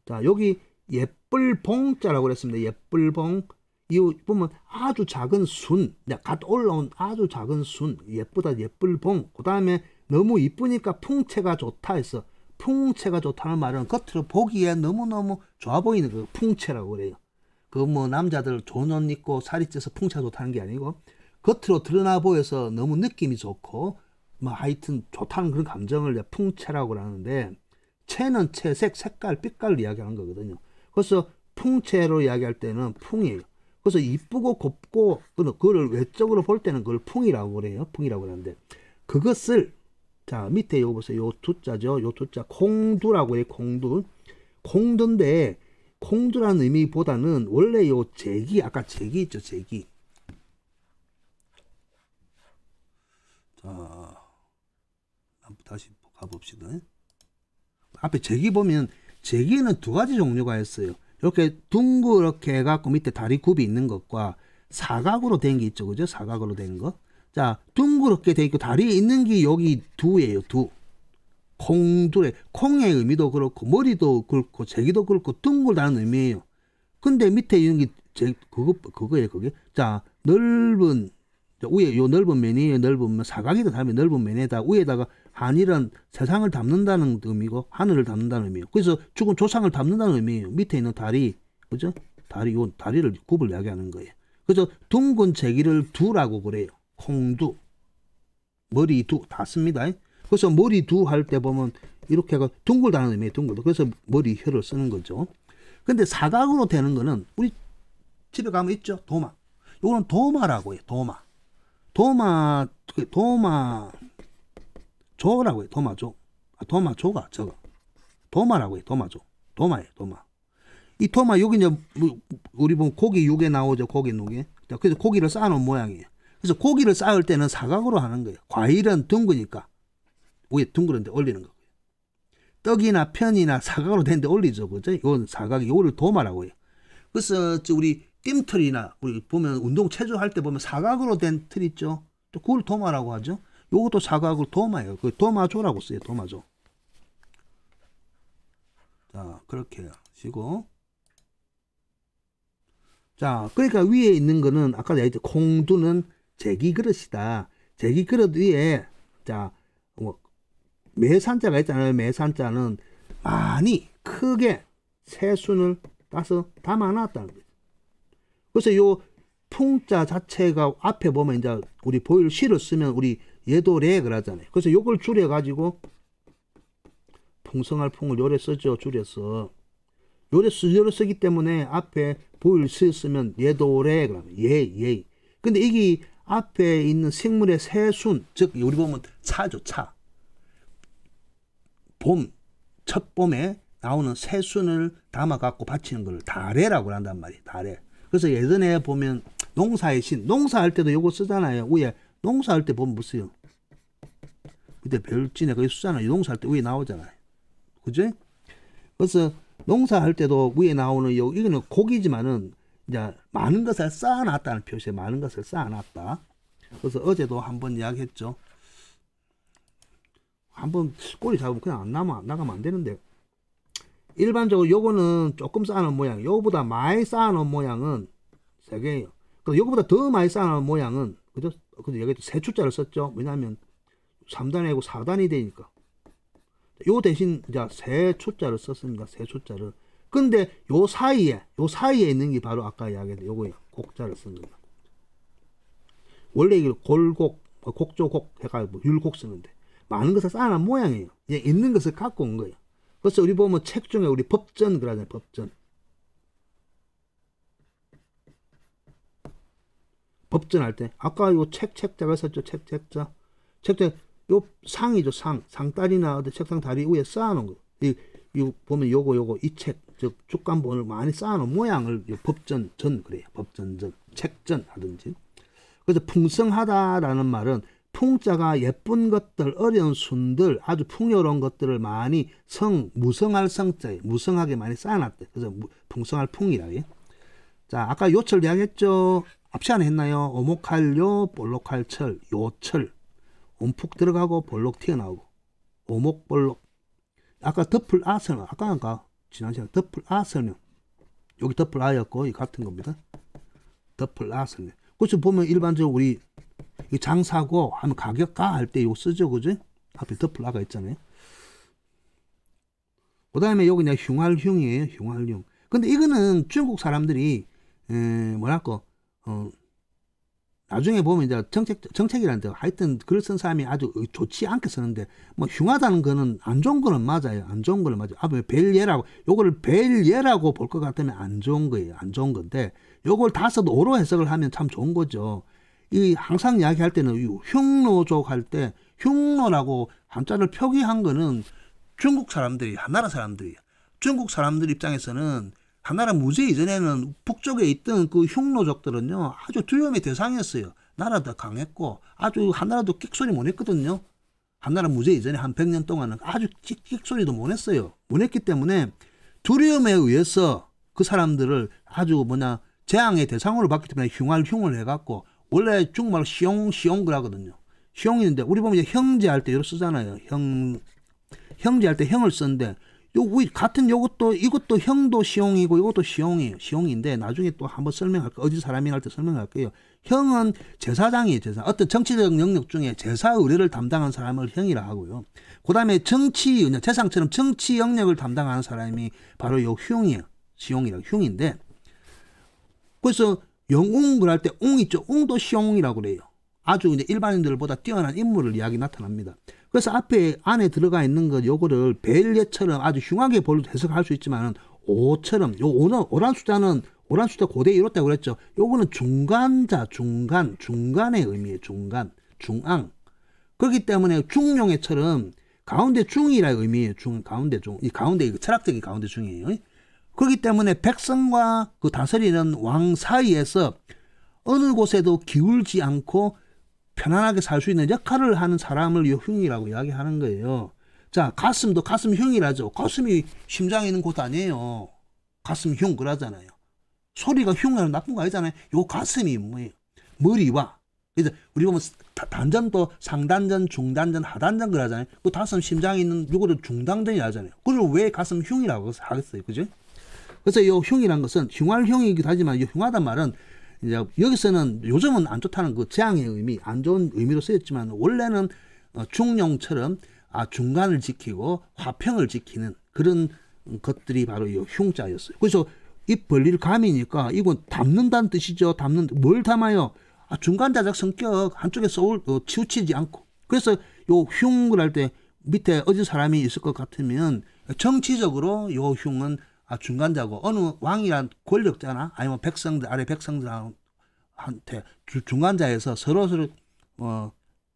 Speaker 1: 자, 여기 예쁠봉자라고 그랬습니다. 예쁠봉. 이 보면 아주 작은 순, 갓 올라온 아주 작은 순, 예쁘다, 예쁠봉. 그 다음에 너무 이쁘니까 풍채가 좋다 해서 풍채가 좋다는 말은 겉으로 보기에 너무너무 좋아 보이는 그 풍채라고 그래요. 그 뭐 남자들 좋은 옷 입고 살이 쪄서 풍채가 좋다는 게 아니고 겉으로 드러나 보여서 너무 느낌이 좋고 뭐 하여튼 좋다는 그런 감정을 풍채라고 하는데 채는 채색, 색깔, 빛깔을 이야기하는 거거든요. 그래서 풍채로 이야기할 때는 풍이에요. 그래서 이쁘고 곱고 그걸 외적으로 볼 때는 그걸 풍이라고 그래요. 풍이라고 그러는데 그것을 자 밑에 요거 보세요. 요 두자죠. 요 두자 콩두라고 해요. 콩두. 콩두인데 콩두라는 의미보다는 원래 요 제기 아까 제기 있죠. 제기. 자 다시 가봅시다. 앞에 제기 보면 제기에는 두 가지 종류가 있어요. 이렇게 둥그렇게 해갖고 밑에 다리 굽이 있는 것과 사각으로 된 게 있죠. 그죠? 사각으로 된 거. 자, 둥그렇게 돼 있고 다리에 있는 게 여기 두예요. 두. 콩두래. 콩의 의미도 그렇고 머리도 그렇고 제기도 그렇고 둥글다는 의미예요. 근데 밑에 있는 게 그거예요. 그게. 자, 넓은 위에 요 넓은 면이 넓은 사각이든 하면 넓은 면에다 위에다가 한일은 세상을 담는다는 의미고 하늘을 담는다는 의미예요. 그래서 죽은 조상을 담는다는 의미예요. 밑에 있는 다리, 그죠? 다리, 요 다리를 굽을 이야기하는 거예요. 그래서 둥근 제기를 두라고 그래요. 콩두, 머리 두 다 씁니다. 그래서 머리 두 할 때 보면 이렇게가 둥글다는 의미예요. 둥글다. 그래서 머리 혀를 쓰는 거죠. 근데 사각으로 되는 거는 우리 집에 가면 있죠. 도마. 요거는 도마라고 해요. 도마조라고 해요. 도마조. 도마조가 저거. 도마라고 해요. 도마예요. 도마. 이 도마 여기 이제 우리 보면 고기 육에 나오죠. 고기 육에. 그래서 고기를 쌓아놓은 모양이에요. 그래서 고기를 쌓을 때는 사각으로 하는 거예요. 과일은 둥그니까 위에 둥그런데 올리는 거고요. 떡이나 편이나 사각으로 된데 올리죠. 그죠? 이건 사각이, 이거를 도마라고 해요. 그래서 우리 띠틀이나 우리 보면 운동 체조할 때 보면 사각으로 된 틀 있죠. 또 그걸 도마라고 하죠. 요것도 사각으로 도마예요. 그 도마조라고 써요. 도마조. 자, 그렇게 하시고. 자, 그러니까 위에 있는 거는 아까 내가 했죠. 콩두는 제기 그릇이다. 제기 그릇 위에 자, 뭐 매산자가 있잖아요. 매산자는 많이 크게 새순을 따서 담아놨다는 거죠. 그래서 요 풍자 자체가 앞에 보면 이제 우리 보일 시를 쓰면 우리 예도래 그러잖아요. 그래서 요걸 줄여가지고 풍성할 풍을 요래 쓰죠. 줄여서 요래 쓰기 때문에 앞에 보일 시 쓰면 예도래 그러면 예. 근데 이게 앞에 있는 식물의 새순, 즉 우리 보면 차죠. 차. 봄, 첫 봄에 나오는 새순을 담아갖고 바치는 걸 다래라고 한단 말이에요. 다래. 그래서 예전에 보면 농사의 신, 농사할 때도 요거 쓰잖아요. 위에 농사할 때 보면 뭐 써요? 그때 별진에 거기 쓰잖아요. 농사할 때 위에 나오잖아요. 그죠? 그래서 농사할 때도 위에 나오는 이거는 고기지만은 이제 많은 것을 쌓아놨다는 표시에 많은 것을 쌓아놨다. 그래서 어제도 한번 이야기했죠. 한번 꼬리 잡으면 그냥 안 나가면 안 되는데, 일반적으로 요거는 조금 쌓아놓은 모양, 요거보다 많이 쌓아놓은 모양은 3개예요. 그리고 요거보다 더 많이 쌓아놓은 모양은, 그죠? 여기도 세 추자를 썼죠. 왜냐하면 3단이 아니고 4단이 되니까. 요 대신 이제 세 추자를 썼습니다. 세 추자를. 근데 요 사이에 있는 게 바로 아까 이야기했던 요거예요. 곡자를 쓴 겁니다. 원래 이게 골곡, 곡조곡 해가지고 율곡 쓰는데 많은 것을 쌓아놓은 모양이에요. 있는 것을 갖고 온 거예요. 그래서 우리 보면 책 중에 우리 법전 그러잖아요. 법전 할 때 아까 요 책자가 있었죠. 책자 요 상이죠. 상다리나 어디 책상 다리 위에 쌓아놓은 거. 이 보면 요거 이 책 즉 축간본을 많이 쌓아놓은 모양을 법전전 그래요. 법전전 책전 하든지. 그래서 풍성하다라는 말은 풍자가 예쁜 것들, 어려운 순들, 아주 풍요로운 것들을 많이 무성할 성자에 무성하게 많이 쌓아놨대. 그래서 풍성할 풍이라. 자, 아까 요철 이야기했죠. 앞 시간에 했나요? 오목할요, 볼록할철, 요철. 움푹 들어가고 볼록 튀어나오고. 오목볼록. 아까 덮을 아설은 아까 지난 시간에 덮을 아설은 여기 덮을 아였고 이 같은 겁니다. 덮을 아설은. 그래서 보면 일반적으로 우리 장사고 하면 가격가 할 때 이거 쓰죠. 그죠? 앞에 덮을 아가 있잖아요. 그 다음에 여기 그냥 흉할흉이에요. 흉할흉. 근데 이거는 중국 사람들이 뭐랄까 나중에 보면 이제 정책이라는 데 하여튼 글을 쓴 사람이 아주 좋지 않게 쓰는데 뭐 흉하다는 거는 안 좋은 거는 맞아요. 안 좋은 거는 맞아요. 아, 벨예라고 요거를 벨예라고 볼 것 같으면 안 좋은 거예요. 안 좋은 건데 요걸 다 써도 오로 해석을 하면 참 좋은 거죠. 이 항상 이야기할 때는 흉노족 할 때 흉노라고 한자를 표기한 거는 중국 사람들이 한나라 사람들이에요. 중국 사람들 입장에서는 한나라 무제 이전에는 북쪽에 있던 그 흉노족들은요 아주 두려움의 대상이었어요. 나라도 강했고 아주 한나라도 끽소리 못 했거든요. 한나라 무제 이전에 한 100년 동안은 아주 끽소리도 못 했어요. 못 했기 때문에 두려움에 의해서 그 사람들을 아주 재앙의 대상으로 봤기 때문에 흉을 해갖고, 원래 중국말로 시용 그러거든요. 시용인데, 우리 보면 이제 형제할 때 이렇게 쓰잖아요. 형제할 때 형을 쓰는데, 같은 이것도 형도 시용이고, 이것도 시용인데, 나중에 또 한번 설명할게요. 어디 사람이 할 때 설명할게요. 형은 제사장이에요, 제사. 어떤 정치적 영역 중에 제사 의뢰를 담당한 사람을 형이라 하고요. 그 다음에 재상처럼 정치 영역을 담당하는 사람이 바로 요 흉이에요. 흉인데, 그래서 영웅을 할 때 웅 있죠. 웅도 시용이라고 그래요. 아주 이제 일반인들보다 뛰어난 인물을 이야기 나타납니다. 그래서 안에 들어가 있는 것, 요거를 벨예처럼 아주 흉하게 해석할 수 있지만은, 오처럼, 오란 숫자 고대에 이뤘다고 그랬죠. 요거는 중간의 의미예요. 중앙. 그렇기 때문에 중용해처럼 가운데 중이라 의미예요. 이 가운데, 철학적인 가운데 중이에요. 그렇기 때문에 백성과 그 다스리는 왕 사이에서 어느 곳에도 기울지 않고 편안하게 살 수 있는 역할을 하는 사람을 흉이라고 이야기하는 거예요. 자, 가슴 흉이라죠. 가슴이 심장에 있는 곳 아니에요. 가슴 흉 그러잖아요. 소리가 흉하면 나쁜 거 아니잖아요. 요 가슴이 뭐예요? 머리와. 그래서 우리 보면 단전도 상단전, 중단전, 하단전 그러잖아요. 그 가슴 심장에 있는 요거를 중단전이 하잖아요. 그걸 왜 가슴 흉이라고 하겠어요? 그죠? 그래서 요 흉이란 것은 흉이기도 하지만 이 흉하단 말은 이제 여기서는 요즘은 안 좋다는 그 재앙의 의미, 안 좋은 의미로 쓰였지만, 원래는 중용처럼 중간을 지키고 화평을 지키는 그런 것들이 바로 이 흉자였어요. 그래서 입 벌릴 감이니까 이건 담는다는 뜻이죠. 뭘 담아요? 중간자적 성격, 한쪽에 치우치지 않고. 그래서 요 흉을 할 때 밑에 어진 사람이 있을 것 같으면, 정치적으로 요 흉은 중간자고, 어느 왕이란 권력자나 아니면 아래 백성들한테 중간자에서 서로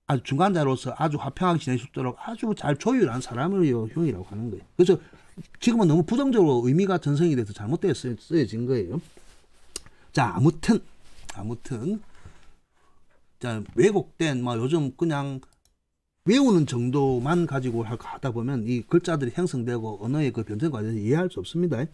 Speaker 1: 아주 중간자로서 아주 화평하게 지낼 수 있도록 아주 잘 조율한 사람을 요 흉이라고 하는 거예요. 그래서 지금은 너무 부정적으로 의미가 전성이 돼서 잘못되어 쓰여진 거예요. 자, 아무튼 자, 왜곡된 요즘 그냥 외우는 정도만 가지고 하다 보면 이 글자들이 형성되고 언어의 그 변천에 대해서 이해할 수 없습니다.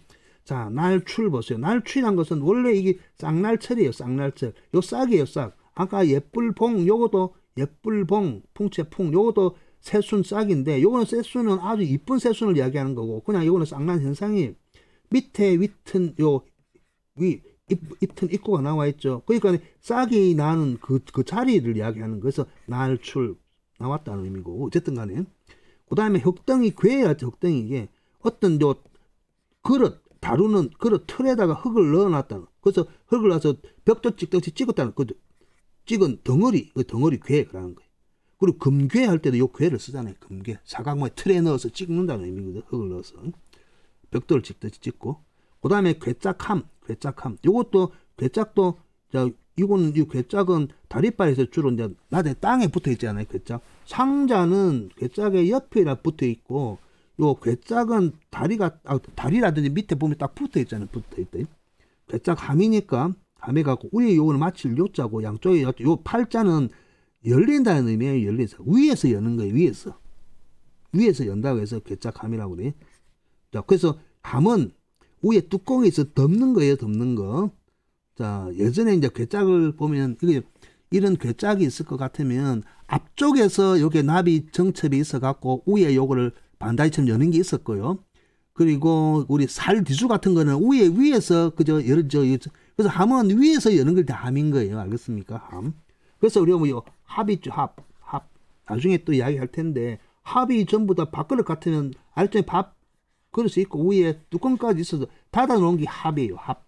Speaker 1: 자, 날출 보세요. 날출이란 것은 원래 이게 쌍날철이에요. 쌍날철. 요 싹이에요, 싹. 아까 예쁠봉, 요것도 예쁠봉, 풍채풍, 요것도 새순 싹인데, 요거는 새순은 아주 이쁜 새순을 이야기하는 거고, 그냥 요거는 쌍난 현상이 밑에 윗은 잎튼 입구가 나와 있죠. 그러니까 싹이 나는 그 자리를 이야기하는 거에서 날출 나왔다는 의미고, 어쨌든 간에. 그 다음에 흙덩이, 괴야죠. 흙덩이. 이게 어떤 다루는 그릇 틀에다가 흙을 넣어놨다는. 그래서 흙을 넣어서 벽도 찍듯이 찍었다는, 찍은 덩어리, 그 덩어리 괴, 그러는 거예요. 그리고 금괴 할 때도 요 괴를 쓰잖아요. 금괴. 사각모의 틀에 넣어서 찍는다는 의미거든. 흙을 넣어서. 벽돌을 찍듯이 찍고. 그 다음에 괴짝함. 요것도, 괴짝도, 이거는, 이 괴짝은 다리바에서 주로 이제 낮에 땅에 붙어 있잖아요. 괴짝. 상자는 괴짝의 옆에라 붙어 있고, 요 괴짝은 다리라든지 밑에 보면 딱 붙어 있잖아요. 붙어 있대. 괴짝 함이니까, 함해갖고, 위에 요거는 마칠 요자고, 양쪽에 요 팔자는 열린다는 의미예요. 위에서 여는 거예요. 위에서 연다고 해서 괴짝함이라고 그래. 자, 그래서 함은 위에 뚜껑이 있어 덮는 거예요. 덮는 거. 자, 예전에 이제 괴짝을 보면, 이런 괴짝이 있을 것 같으면, 앞쪽에서 요게 나비 정첩이 있어갖고, 위에 요거를 반다리처럼 여는 게 있었고요. 그리고 우리 살 뒤수 같은 거는 위에서 열죠. 그래서 함은 위에서 여는 걸 다 함인 거예요. 알겠습니까? 함. 그래서 우리가 요 합이 있죠. 합. 나중에 또 이야기 할 텐데, 합이 전부 다 밥그릇 같으면, 알죠? 밥 그릇이 있고, 위에 뚜껑까지 있어서 닫아놓은 게 합이에요. 합.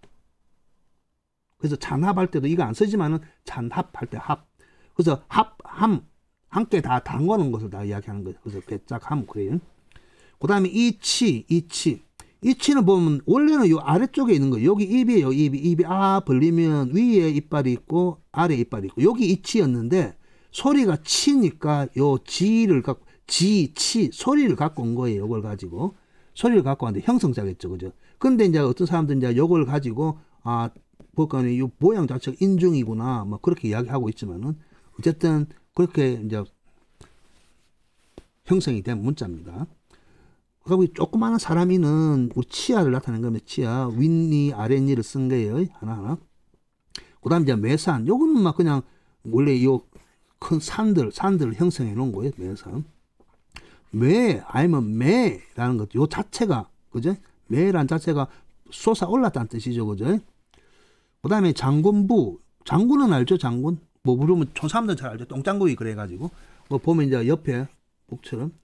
Speaker 1: 그래서 찬합할 때도 이거 안 쓰지만은 찬합할 때 합. 그래서 함. 함께 다 담궈놓은 것을 다 이야기하는 거예요. 그래서 괴짝함, 그래요. 그 다음에 이치는 보면, 원래는 요 아래쪽에 있는 거예요. 여기 입이에요. 입이 벌리면 위에 이빨이 있고, 아래 이빨이 있고, 여기 이치였는데, 소리가 치니까 요 지를 갖고, 소리를 갖고 온 거예요. 요걸 가지고. 소리를 갖고 왔는데 형성자겠죠. 그죠? 근데 이제 어떤 사람들은 이제 요걸 가지고, 볼까, 이 모양 자체가 인중이구나. 그렇게 이야기하고 있지만은, 어쨌든, 그렇게 이제 형성이 된 문자입니다. 그리고 조그마한 사람이는 우리 치아를 나타내는 겁니다. 치아, 윗니, 아랫니를 쓴 거예요. 하나하나. 그 다음에 이제 매산. 요거는 막 그냥 원래 요 큰 산들을 형성해 놓은 거예요. 매산. 매, 아니면 매라는 것. 요 자체가, 그죠? 매라는 자체가 솟아 올랐다는 뜻이죠. 그죠? 그 다음에 장군부. 장군은 알죠? 장군? 뭐, 물으면 초사람들 잘 알죠? 똥장군이 그래가지고. 뭐, 보면 이제 옆에 북처럼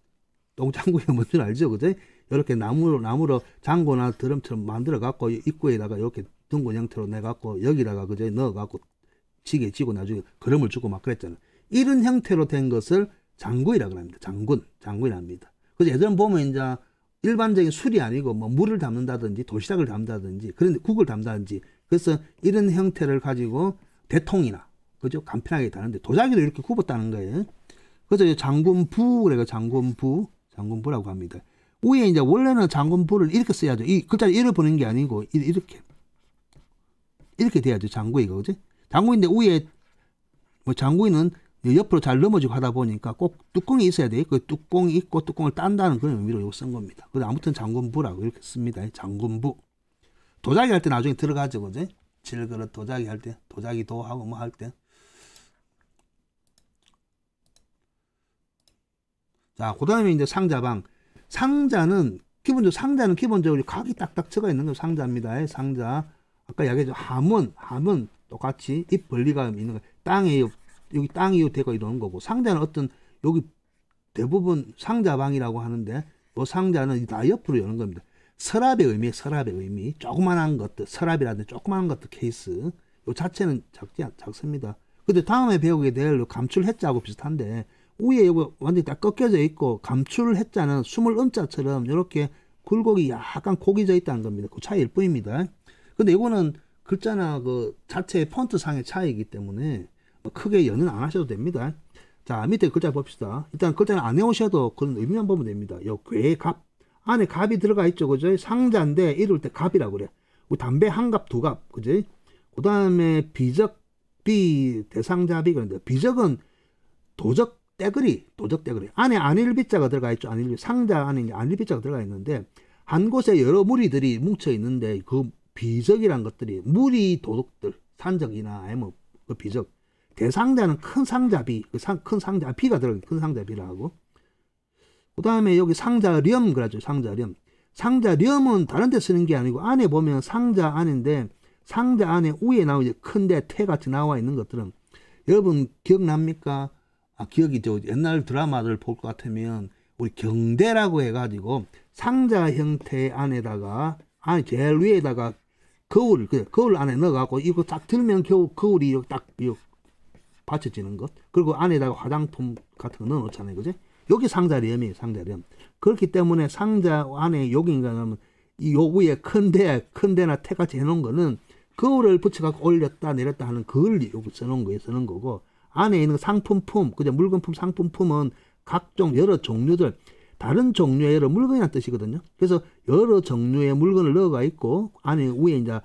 Speaker 1: 똥장군이 뭔지 알죠? 그죠? 이렇게 나무로 장고나 드럼처럼 만들어갖고 입구에다가 이렇게 둥근 형태로 내갖고 여기다가 그저 넣어갖고 지게 지고 나중에 걸음을 주고 막 그랬잖아요. 이런 형태로 된 것을 장구이라고 합니다. 장군이랍니다. 그래서 예전 보면 이제 일반적인 술이 아니고 뭐 물을 담는다든지 도시락을 담는다든지 그런데 국을 담는다든지 그래서 이런 형태를 가지고 대통이나 그죠? 간편하게 다는데 도자기도 이렇게 굽었다는 거예요. 그래서 장군부 그래가 장군부라고 합니다. 위에 이제 원래는 장군부를 이렇게 써야죠. 이 글자를 이렇게 보는 게 아니고 이렇게 돼야죠. 장구이가 그죠? 장구인데 위에 뭐 장구이는 옆으로 잘 넘어지고 하다 보니까 꼭 뚜껑이 있어야 돼요. 그 뚜껑이 있고 뚜껑을 딴다는 그런 의미로 이거 쓴 겁니다. 그래서 아무튼 장군부라고 이렇게 씁니다. 장군부. 도자기 할 때 나중에 들어가죠. 그죠? 질그릇 도자기 할 때, 도자기도 하고 뭐 할 때. 자, 그 다음에 이제 상자방. 상자는 기본적으로 각이 딱딱 쳐가 있는 거 상자입니다. 상자. 아까 이야기했죠. 함은 똑같이 입 벌리가 있는 거. 땅에 여기 땅이 되고 이러는 거고 상자는 어떤 여기 대부분 상자방이라고 하는데 이 상자는 다 옆으로 여는 겁니다. 서랍의 의미. 조그만한 것들, 서랍이라든지 조그만한 것들 케이스. 이 자체는 작습니다. 근데 다음에 배우게 될 감출해자하고 비슷한데 위에 이거 완전히 딱 꺾여져 있고 감출해자는 숨을 음자처럼 이렇게 굴곡이 약간 고기져 있다는 겁니다. 그 차이일 뿐입니다. 근데 이거는 글자나 그 자체의 폰트상의 차이이기 때문에 크게 연은 안 하셔도 됩니다. 자, 밑에 글자 봅시다. 일단 글자는 안 해오셔도 그런 의미만 보면 됩니다. 요 괴갑. 안에 갑이 들어가 있죠. 그죠? 상자인데 이럴 때 갑이라고 그래. 담배 한 갑, 두 갑. 그죠? 그 다음에 비적, 대상자비. 그런데 비적은 도적 떼거리. 안에 안일비자가 들어가 있죠. 상자 안에 안일비자가 들어가 있는데 한 곳에 여러 무리들이 뭉쳐 있는데 그 비적이란 것들이 무리 도둑들, 산적이나 아니면 그 비적. 대상자는 큰 상자비, 큰 상자, 비가 들어가요. 큰 상자비라고. 그 다음에 여기 상자렴, 그러죠. 상자렴은 다른 데 쓰는 게 아니고, 안에 보면 상자 안인데, 상자 안에 위에 나오죠. 큰데 태같이 나와 있는 것들은, 여러분 기억납니까? 기억이죠. 옛날 드라마를 볼 것 같으면, 우리 경대라고 해가지고, 상자 형태 안에다가, 제일 위에다가 거울 안에 넣어갖고, 이거 딱 들면 겨우 거울이 딱, 받쳐지는 것. 그리고 안에다가 화장품 같은 거 넣어놓잖아요. 그죠? 여기 상자렴이에요. 상자렴. 그렇기 때문에 상자 안에 여기인가 하면 요 위에 큰데나 태같이 해놓은 거는 거울을 붙여갖고 올렸다 내렸다 하는 그걸 여기 써놓은 거예요. 쓰는 거고 안에 있는 상품품, 그죠? 물건품, 상품품은 각종 여러 종류들 다른 종류의 여러 물건이라는 뜻이거든요. 그래서 여러 종류의 물건을 넣어가 있고 안에 위에 이제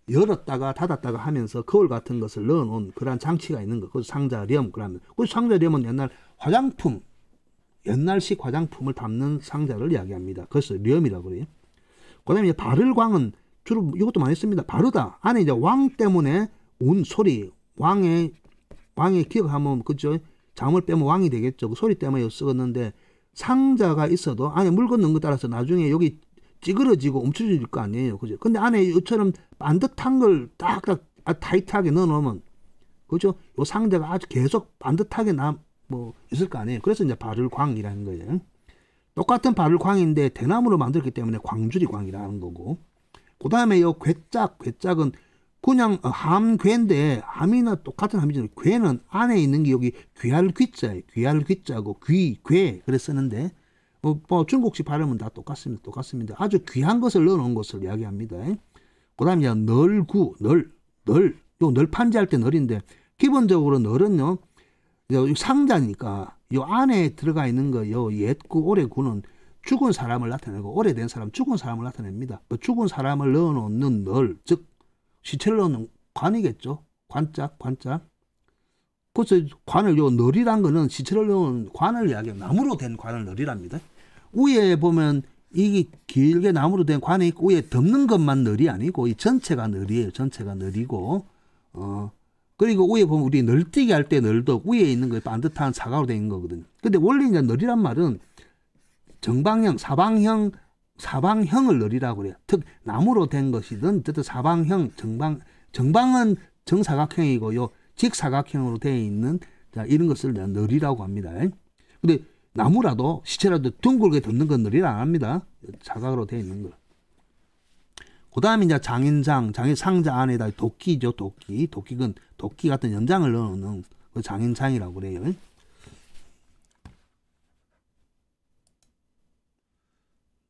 Speaker 1: 열었다가 닫았다가 하면서 거울 같은 것을 넣어놓은 그런 장치가 있는 거. 그래서 상자렴. 그러면 그 상자렴은 옛날 화장품, 옛날식 화장품을 담는 상자를 이야기합니다. 그래서 렴이라고 그래요. 그다음에 이제 바를광은 주로 이것도 많이 씁니다. 바르다. 안에 이제 왕 때문에 운 소리, 왕의 기억하면 그죠? 잠을 빼면 왕이 되겠죠. 그 소리 때문에 쓰었는데 상자가 있어도 안에 물건 넣은 거 따라서 나중에 여기 찌그러지고 움츠러질 거 아니에요. 그죠? 근데 안에 이처럼 반듯한 걸 딱딱 타이트하게 넣어놓으면, 그죠? 요 상자가 아주 계속 반듯하게 있을 거 아니에요. 그래서 이제 바를광이라는 거예요. 똑같은 바를광인데 대나무로 만들었기 때문에 광주리광이라는 거고. 그 다음에 요 괴짝은 그냥 함괴인데 함이나 똑같은 함이죠. 괴는 안에 있는 게 여기 귀할귀자예요. 귀할귀자고 괴 그래 쓰는데 중국식 발음은 다 똑같습니다. 아주 귀한 것을 넣어놓은 것을 이야기합니다. 그 다음에 요 널판지 할 때 널인데, 기본적으로 널은요, 상자니까, 요 안에 들어가 있는 거, 요 옛구, 오래구는 죽은 사람을 나타내고, 오래된 사람, 죽은 사람을 나타냅니다. 죽은 사람을 넣어놓는 널, 즉, 시체를 넣는 관이겠죠. 관짝. 그래서 관을 요 널이란 거는 시체를 넣은 관을 이야기해요. 나무로 된 관을 널이랍니다. 위에 보면 이게 길게 나무로 된 관이 있고 위에 덮는 것만 널이 아니고 이 전체가 널이에요. 전체가 널이고 그리고 위에 보면 우리 널뛰기 할 때 널도 위에 있는 거 반듯한 사각으로 된 거거든요. 근데 원래 이제 널이란 말은 정방형, 사방형을 널이라고 그래요. 즉 나무로 된 것이든 어쨌든 사방형, 정방은 정사각형이고요. 직사각형으로 되어 있는 자, 이런 것을 널이라고 합니다. 근데 나무라도 시체라도 둥글게 덮는 건 널이라 안 합니다. 사각으로 되어 있는 거. 그 다음에 이제 장인상 상자 안에다 도끼죠. 도끼 같은 연장을 넣어놓는 그 장인상이라고 그래요.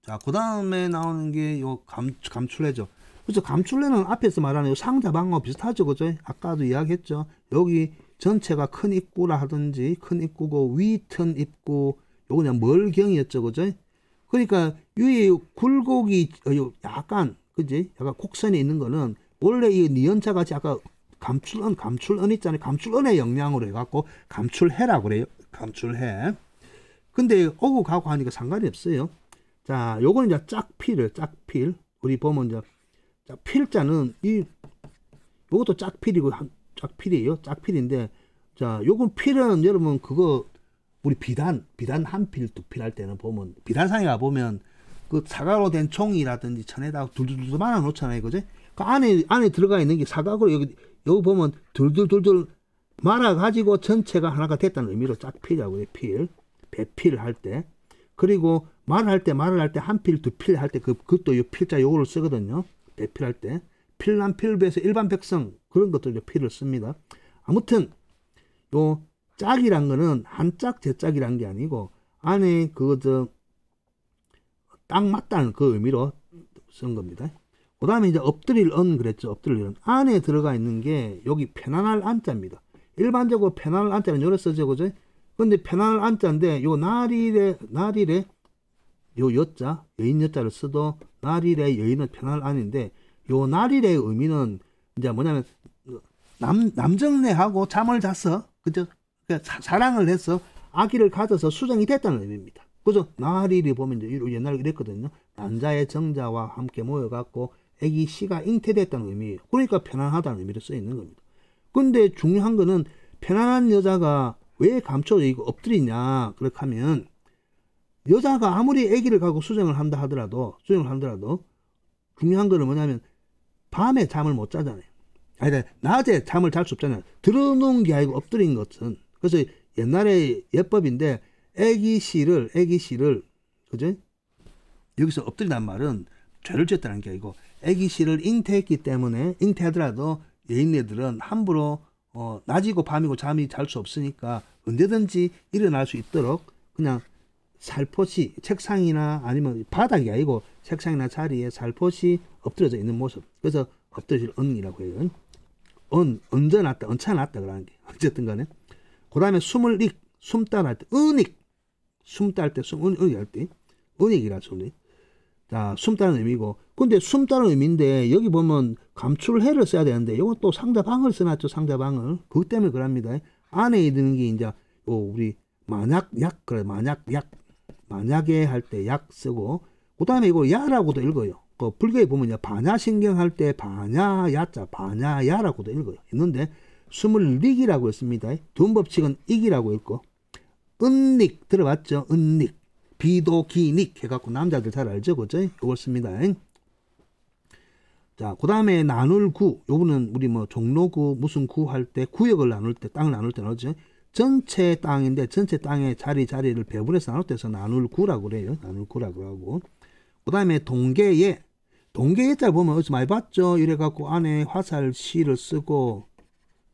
Speaker 1: 자, 그 다음에 나오는 게 요 감출레죠. 그래서 감출레는 앞에서 말하는 요 상자방하고 비슷하죠. 그죠? 아까도 이야기했죠. 여기 전체가 큰 입구라 하든지 큰 입구고 위튼 입구 요거 그냥 멀경이었죠. 그죠? 그러니까 위에 굴곡이 약간 그지? 약간 곡선이 있는 거는 원래 이 니은자 같이 아까 감출은 있잖아요. 감출은의 영향으로 해갖고 감출해라고 그래요. 감출해. 근데 오고 가고 하니까 상관이 없어요. 자, 요거는 이제 짝필. 우리 보면 이제 필자는 요것도 짝필이고 짝필이에요. 짝필인데 자, 요건 필은 여러분 그거 우리 비단 한 필, 두 필 할 때는 보면 비단상에 가 보면 그 사각으로 된 종이라든지 천에다가 둘둘둘 말아 놓잖아요. 그죠? 그 안에 들어가 있는 게 사각으로 여기 보면 둘둘둘둘 말아 가지고 전체가 하나가 됐다는 의미로 짝필이라고 해요. 배필 할 때. 그리고 말을 할 때 한 필, 두 필 할 때 그것도 요 필자 요거를 쓰거든요. 배필할 때. 필남 필부에서 일반 백성 그런 것도 필을 씁니다. 아무튼 요 짝이란 거는 한짝 제짝이란 게 아니고 안에 딱 맞다는 그 의미로 쓴 겁니다. 그 다음에 이제 엎드릴 은 그랬죠. 엎드릴 은 안에 들어가 있는 게 여기 편안할 안자입니다. 일반적으로 편안할 안자는 요래 쓰죠. 그죠? 근데 편안할 안자인데 요 나릴에 요 여자 여인 여자를 써도 나릴의 여인은 편안할 안인데 요 나릴의 의미는 이제 뭐냐면 남정네하고 잠을 잤어. 그죠? 그러니까 사랑을 해서 아기를 가져서 수정이 됐다는 의미입니다. 그죠? 나릴이 보면 이제 옛날에 이랬거든요. 난자의 정자와 함께 모여갖고 아기 씨가 잉태됐다는 의미예요. 그러니까 편안하다는 의미로 써 있는 겁니다. 근데 중요한 거는 편안한 여자가 왜 감춰져 이거 엎드리냐 그렇게 하면 여자가 아무리 아기를 갖고 수정을 한다 하더라도 중요한 거는 뭐냐면 밤에 잠을 못 자잖아요. 아니 낮에 잠을 잘 수 없잖아요. 들어놓은 게 아니고 엎드린 것은. 그래서 옛날에 예법인데 아기 씨를 그죠? 여기서 엎드리란 말은 죄를 지었다는 게 아니고 아기 씨를 잉태했기 때문에 잉태하더라도 여인네들은 함부로 낮이고 밤이고 잠이 잘 수 없으니까 언제든지 일어날 수 있도록 그냥 살포시 책상이나 아니면 바닥이 아니고 책상이나 자리에 살포시 엎드려져 있는 모습. 그래서 엎드릴 은이라고 해요. 얹어놨다, 얹혀놨다 그러는 게 어쨌든 간에. 그 다음에 숨 따라 할 때 은익. 숨 딸 때 은익 할 때 은익이라 소리. 자, 숨 따는 의미고. 근데 숨 따는 의미인데 여기 보면 감출해를 써야 되는데 이건 또 상자방을 써놨죠. 상자방을. 그것 때문에 그럽니다. 안에 있는 게 이제 우리 만약에 할 때 약 쓰고 그 다음에 이거 야라고도 읽어요. 불교에 보면 반야신경 할 때 반야야자 반야야라고도 읽어요. 있는데 숨을 릭이라고 했습니다. 둔법칙은 익이라고 읽고 은닉 들어봤죠? 은닉 비도기닉 해갖고 남자들 잘 알죠? 그죠? 이걸 씁니다. 자, 그 다음에 나눌 구. 요거는 우리 종로구 무슨 구 할 때 구역을 나눌 때 땅을 나눌 때 나누죠. 전체 땅인데 전체 땅의 자리를 배분해서 나눌 때서 나눌 구라고 그래요. 나눌 구라고 하고. 그 다음에 동계예자 보면 어디서 많이 봤죠? 이래갖고 안에 화살시를 쓰고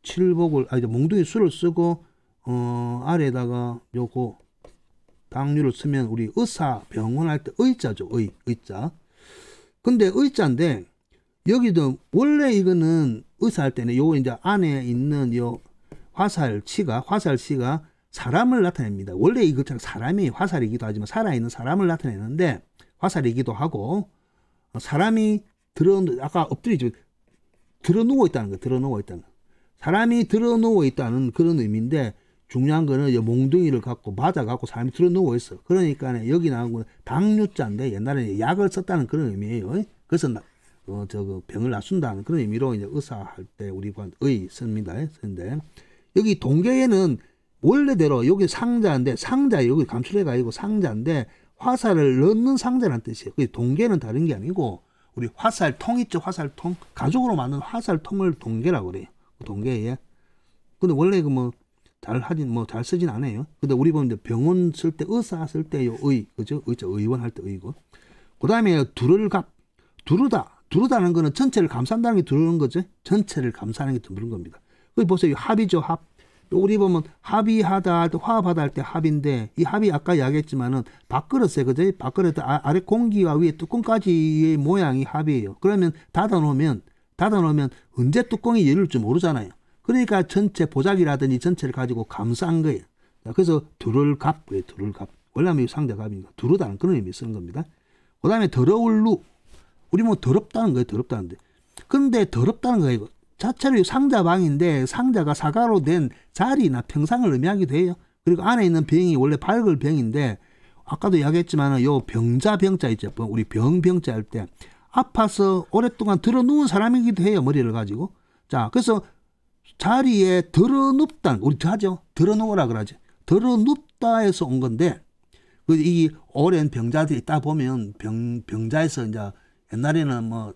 Speaker 1: 칠복을 몽둥이 수를 쓰고 아래에다가 요거 당류를 쓰면 우리 의사 병원 할 때 의자죠. 의자. 근데 의자인데 여기도 원래 이거는 의사 할 때는 요거 이제 안에 있는 요 화살시가 사람을 나타냅니다. 원래 이것처럼 사람이 화살이기도 하지만 살아있는 사람을 나타내는데 화살이기도 하고 사람이 아까 엎드리죠. 들어 누워 있다는 거. 사람이 들어 누워 있다는 그런 의미인데 중요한 거는 몽둥이를 갖고 맞아 갖고 사람이 들어 누워 있어. 그러니까 여기 나온 건 당뇨자인데 옛날에 약을 썼다는 그런 의미예요. 그래서 저거 병을 낫춘다는 그런 의미로 이제 의사 할 때 우리 의 씁니다. 쓰는데 여기 동계에는 원래대로 여기 상자인데 상자 여기 감출해가 아니고 상자인데 화살을 넣는 상자라는 뜻이에요. 동계는 다른 게 아니고 우리 화살통 있죠. 화살통 가죽으로 만든 화살통을 동계라고 그래요. 동계에. 근데 원래 그 뭐 잘 하진 뭐 잘 쓰진 않아요. 근데 우리 보면 병원 쓸 때 의사 쓸 때 요 의 그죠? 의원 할 때 의고. 그다음에 두를갑 두르다는 거는 전체를 감싼다는 게 두르는 거죠. 전체를 감싸는 게 두르는 겁니다. 거기 보세요. 합이죠. 합. 우리 보면 합의하다 할 때 화합하다 할 때 합인데 이 합이 아까 이야기했지만은 밥그릇에 그죠? 밥그릇 아래 공기와 위에 뚜껑까지의 모양이 합이에요. 그러면 닫아놓으면 언제 뚜껑이 열릴 줄 모르잖아요. 그러니까 전체 보자기라든지 전체를 가지고 감싼 거예요. 그래서 두를갑 그래 두를갑. 원래는 상자갑이니까 두르다는 그런 의미 쓰는 겁니다. 그 다음에 더러울 루. 우리 뭐 더럽다는 거예요. 더럽다는데. 근데 더럽다는 거예요. 자체로 상자방인데 상자가 사과로 된 자리나 평상을 의미하기도 해요. 그리고 안에 있는 병이 원래 밝을 병인데 아까도 이야기했지만 요 병자 있죠. 우리 병자 할 때 아파서 오랫동안 들어 누운 사람이기도 해요. 머리를 가지고. 자, 그래서 자리에 들어 눕다 우리 하죠. 들어 누워라 그러죠. 들어 눕다에서 온 건데 이 오랜 병자들이 있다 보면 병자에서 이제 옛날에는 뭐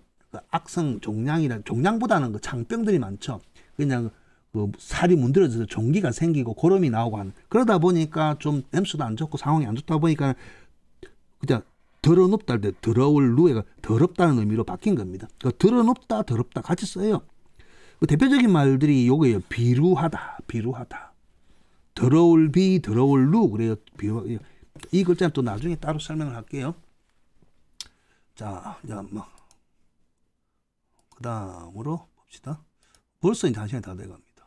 Speaker 1: 악성 종양보다는 그 장병들이 많죠. 그냥 그 살이 문드러져서 종기가 생기고 고름이 나오고 하는. 그러다 보니까 좀 냄새도 안 좋고 상황이 안 좋다 보니까 그냥 더러눕다 할 때 더러울 누에가 더럽다는 의미로 바뀐 겁니다. 그 더러눕다 더럽다 같이 써요. 그 대표적인 말들이 요거예요. 비루하다. 더러울 비 더러울 루 그래요. 이 글자는 또 나중에 따로 설명을 할게요. 자, 뭐 그다음으로 봅시다. 벌써 이제 1시간이 다 돼갑니다.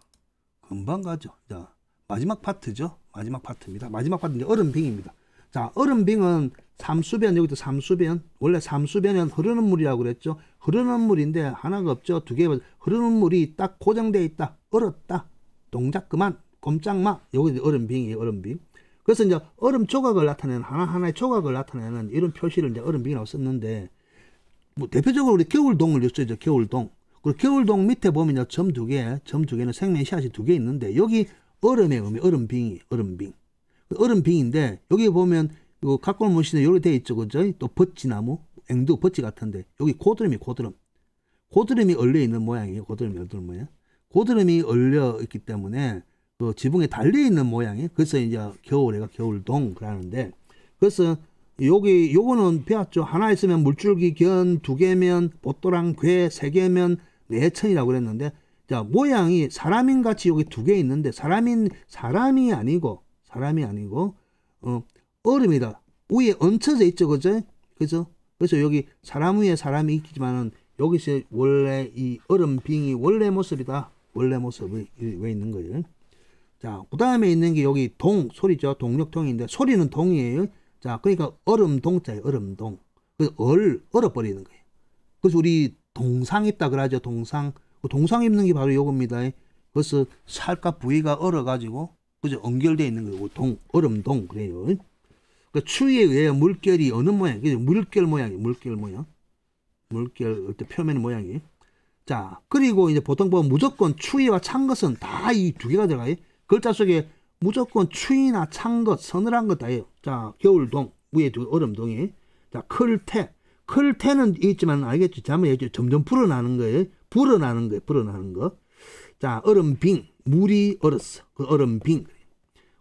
Speaker 1: 금방 가죠. 자, 마지막 파트죠. 마지막 파트입니다. 마지막 파트는 이제 얼음빙입니다. 자, 얼음빙은 삼수변, 여기도 삼수변. 원래 삼수변은 흐르는 물이라고 그랬죠. 흐르는 물인데 하나가 없죠. 두 개. 흐르는 물이 딱 고정되어 있다. 얼었다. 동작 그만. 꼼짝마. 여기 얼음빙이에요. 얼음빙. 그래서 이제 얼음 조각을 나타내는 하나하나의 조각을 나타내는 이런 표시를 이제 얼음빙이라고 썼는데 뭐 대표적으로 우리 겨울동을 쓰죠. 겨울동. 그리고 겨울동 밑에 보면 점 두 개는 생명 씨앗이 두 개 있는데 여기 얼음의 의미, 얼음빙이, 얼음빙. 얼음빙인데 여기 보면 그 각골 문신에 이렇게 돼 있죠, 그죠? 또 버치나무, 앵두, 버치 같은데 여기 고드름이 고드름. 고드름이 얼려 있는 모양이에요. 고드름이 얼려 있기 때문에 그 지붕에 달려 있는 모양이에요. 그래서 이제 겨울에가 겨울동 그러는데 그래서 요거는 배웠죠. 하나 있으면 물줄기 견, 두 개면 보또랑 괴, 세 개면 내천이라고 그랬는데 자 모양이 사람인 같이 여기 두 개 있는데 사람이 아니고 얼음이다. 위에 얹혀져 있죠, 그죠? 그래서 여기 사람 위에 사람이 있지만은 여기서 원래 이 얼음빙이 원래 모습이다. 원래 모습이 왜 있는 거예요? 자, 그 다음에 있는 게 여기 동 소리죠. 동력통인데 소리는 동이에요. 자, 그러니까 얼음동자예요. 얼음동. 그래서 얼어버리는 거예요. 그래서 우리 동상 입다 그러죠. 동상. 그 동상 입는 게 바로 요겁니다. 그래서 살갗 부위가 얼어가지고 그죠? 연결되어 있는 거고 얼음동 그래요. 그러니까 추위에 의해 물결이 어느 모양? 물결 모양이에요. 물결 때 표면 모양이. 자, 그리고 이제 보통 보면 무조건 추위와 찬 것은 다 이 두 개가 들어가요. 글자 속에 무조건 추위나 찬 것, 서늘한 것 다예요. 자, 겨울동 위에 두 얼음동이. 자, 클테는 있지만 알겠죠? 잠을 얘기했죠. 점점 불어나는 거예요. 불어나는 거. 자, 얼음빙. 물이 얼었어. 그 얼음빙.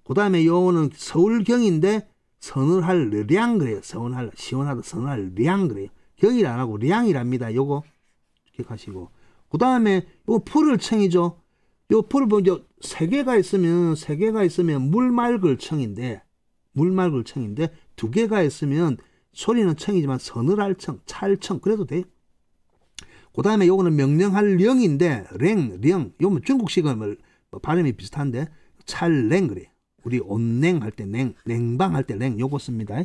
Speaker 1: 그 다음에 요거는 서울경인데 서늘할 량 그래요. 시원하다 서늘할 량 그래요. 경이라 안 하고 량이랍니다. 요거 기억하시고. 그 다음에 요 풀을 청이죠. 요 풀을 보면 세 개가 있으면 물맑을 청인데 두 개가 있으면 소리는 청이지만 서늘할 청, 찰청 그래도 돼요. 그 다음에 요거는 명령할 령인데 령 요건 중국식은 발음이 비슷한데 찰랭 그래요. 우리 온냉 할 때 냉방 할 때 냉 요거 씁니다.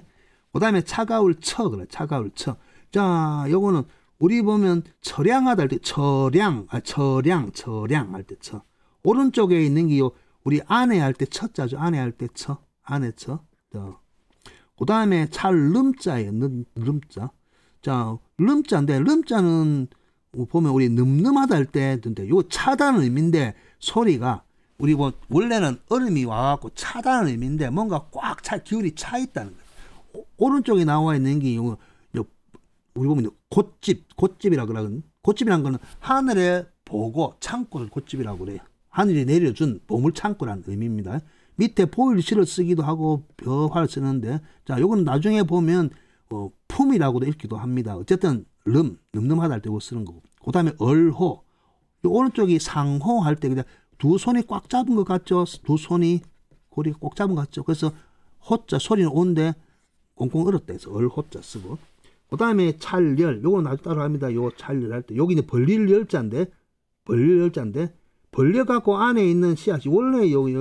Speaker 1: 그 다음에 차가울 처 그래. 차가울 처. 자, 요거는 우리 보면 처량하다 할 때 처량 할 때 처. 오른쪽에 있는 게 요 우리 아내 할 때 처자죠. 아내 할 때 처, 아내 처. 그 다음에 찰 름자예요. 름자. 자, 름자인데 름자는 보면 우리 늠름하다 할 때 요 차다는 의미인데 소리가 우리 뭐 원래는 얼음이 와갖고 차다는 의미인데 뭔가 꽉 차 기울이 차 있다는 거예요. 오른쪽에 나와 있는 게 요 우리 보면 곶집이라 그러거든. 곶집이란 거는 하늘에 보고 창고를 곶집이라고 그래요. 하늘이 내려준 보물 창고라는 의미입니다. 밑에 보일실을 쓰기도 하고 벼화를 쓰는데 자, 요건 나중에 보면 품이라고도 읽기도 합니다. 어쨌든 늠름하다 할 때 쓰는 거고. 그 다음에 얼호. 요 오른쪽이 상호 할 때 그냥 두 손이 꽉 잡은 것 같죠? 두 손이 고리가 꼭 잡은 것 같죠? 그래서 호자 소리는 온데 꽁꽁 얼었다 해서 얼호자 쓰고. 그 다음에 찰열. 요거는 아주 따로 합니다. 요 찰열 할 때. 여기 이제 벌릴 열자인데 벌려갖고 안에 있는 씨앗이 원래 여기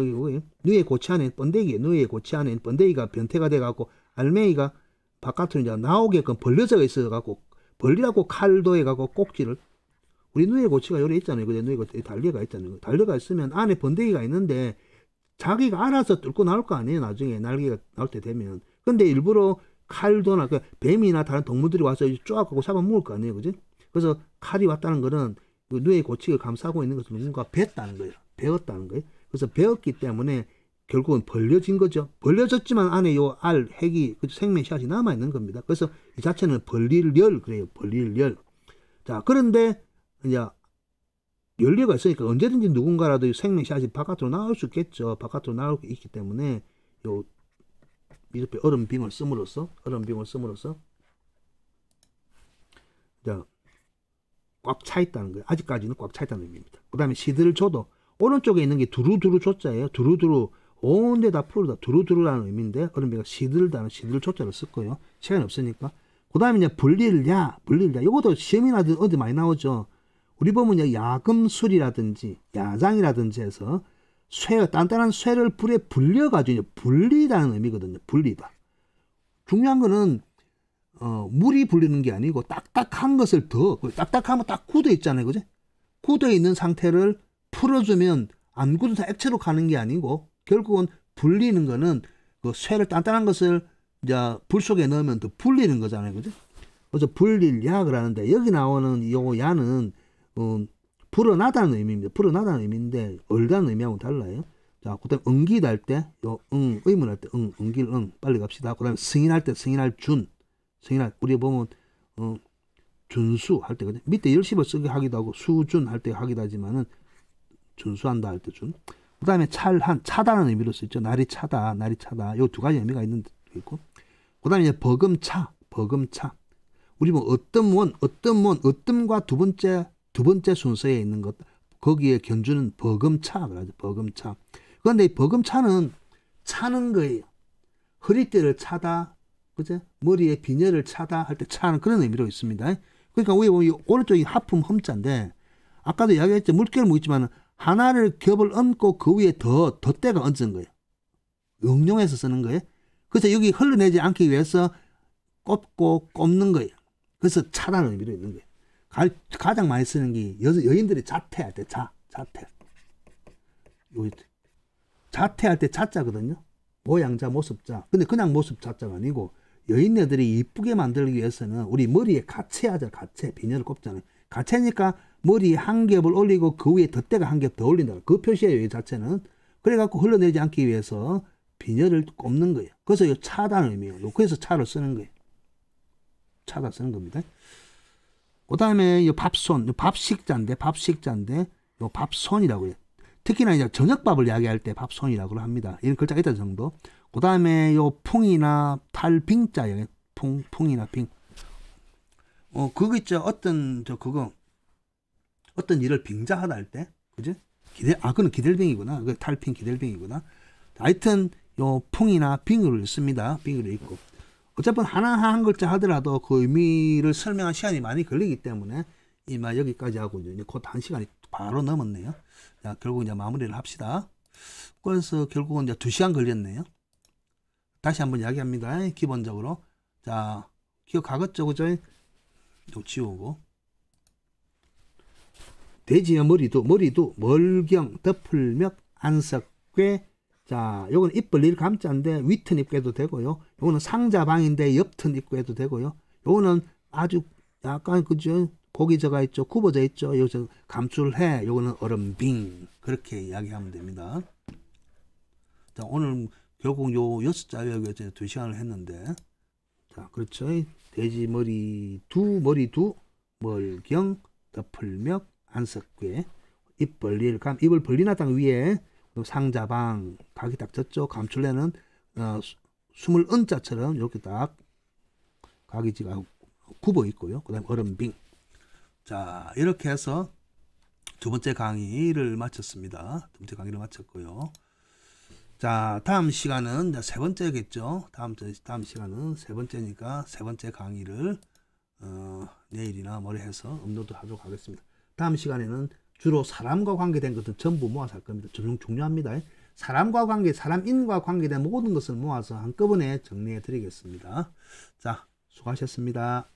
Speaker 1: 누에 고치 안에 번데기, 누에 고치 안에 번데기가 변태가 돼갖고 알맹이가 바깥으로 이제 나오게끔 벌려져 있어갖고 벌리라고 칼도 해갖고 꼭지를 우리 누에 고치가 요래 있잖아요. 그제 누에 고치 달려가 있잖아요. 달려가 있으면 안에 번데기가 있는데 자기가 알아서 뚫고 나올 거 아니에요. 나중에 날개가 나올 때 되면. 근데 일부러 칼도나 뱀이나 다른 동물들이 와서 쪼아갖고 잡아먹을 거 아니에요. 그지? 그래서 칼이 왔다는 거는 뇌의 고치를 감싸고 있는 것을 누군가 뱄다는 거예요. 배웠다는 거예요. 그래서 배웠기 때문에 결국은 벌려진 거죠. 벌려졌지만 안에 요 알, 핵이, 생명 씨앗이 남아있는 겁니다. 그래서 이 자체는 벌릴 열, 그래요. 벌릴 열. 자, 그런데 이제 연료가 있으니까 언제든지 누군가라도 생명 씨앗이 바깥으로 나올 수 있겠죠. 바깥으로 나올 수 있기 때문에 요 이렇게 얼음빙을 씀으로써 자, 꽉 차 있다는 거예요. 아직까지는 꽉 차 있다는 의미입니다. 그 다음에 시들조도 오른쪽에 있는 게 두루두루 조자예요. 두루두루 온데 다 풀다 두루두루라는 의미인데 얼음비가 시들다는 시들조자를 썼고요. 시간이 없으니까. 그 다음에 이제 불릴야 이것도 시험이나 어디 많이 나오죠. 우리 보면 이제 야금술이라든지 야장이라든지 해서 단단한 쇠를 불에 불려가지고 불리다는 의미거든요. 불리다. 중요한 거는 물이 불리는 게 아니고 딱딱한 것을 딱딱하면 딱 굳어 있잖아요. 그죠? 굳어 있는 상태를 풀어주면 안 굳어서 액체로 가는 게 아니고 결국은 불리는 거는 그 쇠를 단단한 것을 이제 불 속에 넣으면 더 불리는 거잖아요. 그죠? 그래서 불릴야 그러는데 여기 나오는 요 야는 불어나다는 의미입니다. 불어나다는 의미인데 얼다는 의미하고는 달라요. 자, 그 다음에 응기다 할 때 요 의문할 때 응길 빨리 갑시다. 그 다음에 승인할 때 승인할 우리 보면 준수 할 때 밑에 열심을 쓰게 하기도 하고 수준 할 때 하기도 하지만은 준수한다 할 때 준. 그 다음에 차다는 의미로 쓰죠. 날이 차다. 요 두 가지 의미가 있는 데 있고. 그 다음에 이제 버금차. 우리 뭐 어뜸과 두 번째 순서에 있는 것 거기에 견주는 버금차 그러죠. 버금차. 그런데 이 버금차는 차는 거예요. 허리띠를 차다. 그죠? 머리에 빈혈을 차다 할 때 차는 그런 의미로 있습니다. 그러니까 우리 오른쪽이 하품 험자인데 아까도 이야기했죠. 물결을 묻지만 하나를 겹을 얹고 그 위에 덧대가 얹은 거예요. 응용해서 쓰는 거예요. 그래서 여기 흘러내지 않기 위해서 꼽는 거예요. 그래서 차라는 의미로 있는 거예요. 가장 많이 쓰는 게 여인들이 자퇴할 때 자퇴할 때 자자거든요. 모양자 모습자. 근데 그냥 모습 자자가 아니고 여인네들이 이쁘게 만들기 위해서는 우리 머리에 가채하자. 가채 비녀를 꼽잖아요. 가채니까 머리에 한 겹을 올리고 그 위에 덧대가 한 겹 더 올린다. 그 표시예요. 이 자체는. 그래갖고 흘러내지 않기 위해서 비녀를 꼽는 거예요. 그래서 이 차다는 의미예요. 그래서 차를 쓰는 거예요. 차다 쓰는 겁니다. 그 다음에 이 밥손, 밥식자인데 요 밥손이라고 해요. 특히나 이제 저녁밥을 이야기할 때 밥손이라고 합니다. 이런 글자가 있다 정도. 그 다음에 요 풍이나 탈빙자예요. 풍이나 빙. 그거 있죠. 어떤 일을 빙자하다 할 때, 그죠? 그건 기댈빙이구나. 그 탈빙 기댈빙이구나. 하여튼 요 풍이나 빙으로 있습니다. 빙으로 있고. 어차피 하나 한 글자 하더라도 그 의미를 설명한 시간이 많이 걸리기 때문에 이마 여기까지 하고 이제 곧 1시간이 바로 넘었네요. 자, 결국 이제 마무리를 합시다. 그래서 결국은 이제 2시간 걸렸네요. 다시 한번 이야기합니다. 기본적으로. 자, 기억하겠죠? 그죠? 요 지우고. 돼지의 머리도 멀경, 덮을멱, 안석괴. 자, 요건 입 벌릴 감자인데 위튼 입고 해도 되고요. 요거는 상자방인데 옆튼 입고 해도 되고요. 요거는 아주 약간 그죠? 고기 저가 있죠. 굽어져 있죠. 요즘 감출해. 요거는 얼음빙. 그렇게 이야기하면 됩니다. 자, 오늘 결국 요 6자역에 2시간을 했는데, 자, 그렇죠. 돼지 머리 두, 멀경, 덮을멱, 안석괴, 입 벌릴 감, 입을 벌리나당 위에 상자방, 각이 딱 졌죠. 감출래는 숨을 은자처럼 이렇게 딱 각이 지가 굽어 있고요. 그 다음 얼음빙. 자, 이렇게 해서 두 번째 강의를 마쳤습니다. 두 번째 강의를 마쳤고요. 자, 다음 시간은 세 번째겠죠. 다음 시간은 세 번째니까 세 번째 강의를 내일이나 모레 해서 업로드 하도록 하겠습니다. 다음 시간에는 주로 사람과 관계된 것은 전부 모아서 할 겁니다. 중요합니다. 사람과 관계, 사람인과 관계된 모든 것을 모아서 한꺼번에 정리해 드리겠습니다. 자, 수고하셨습니다.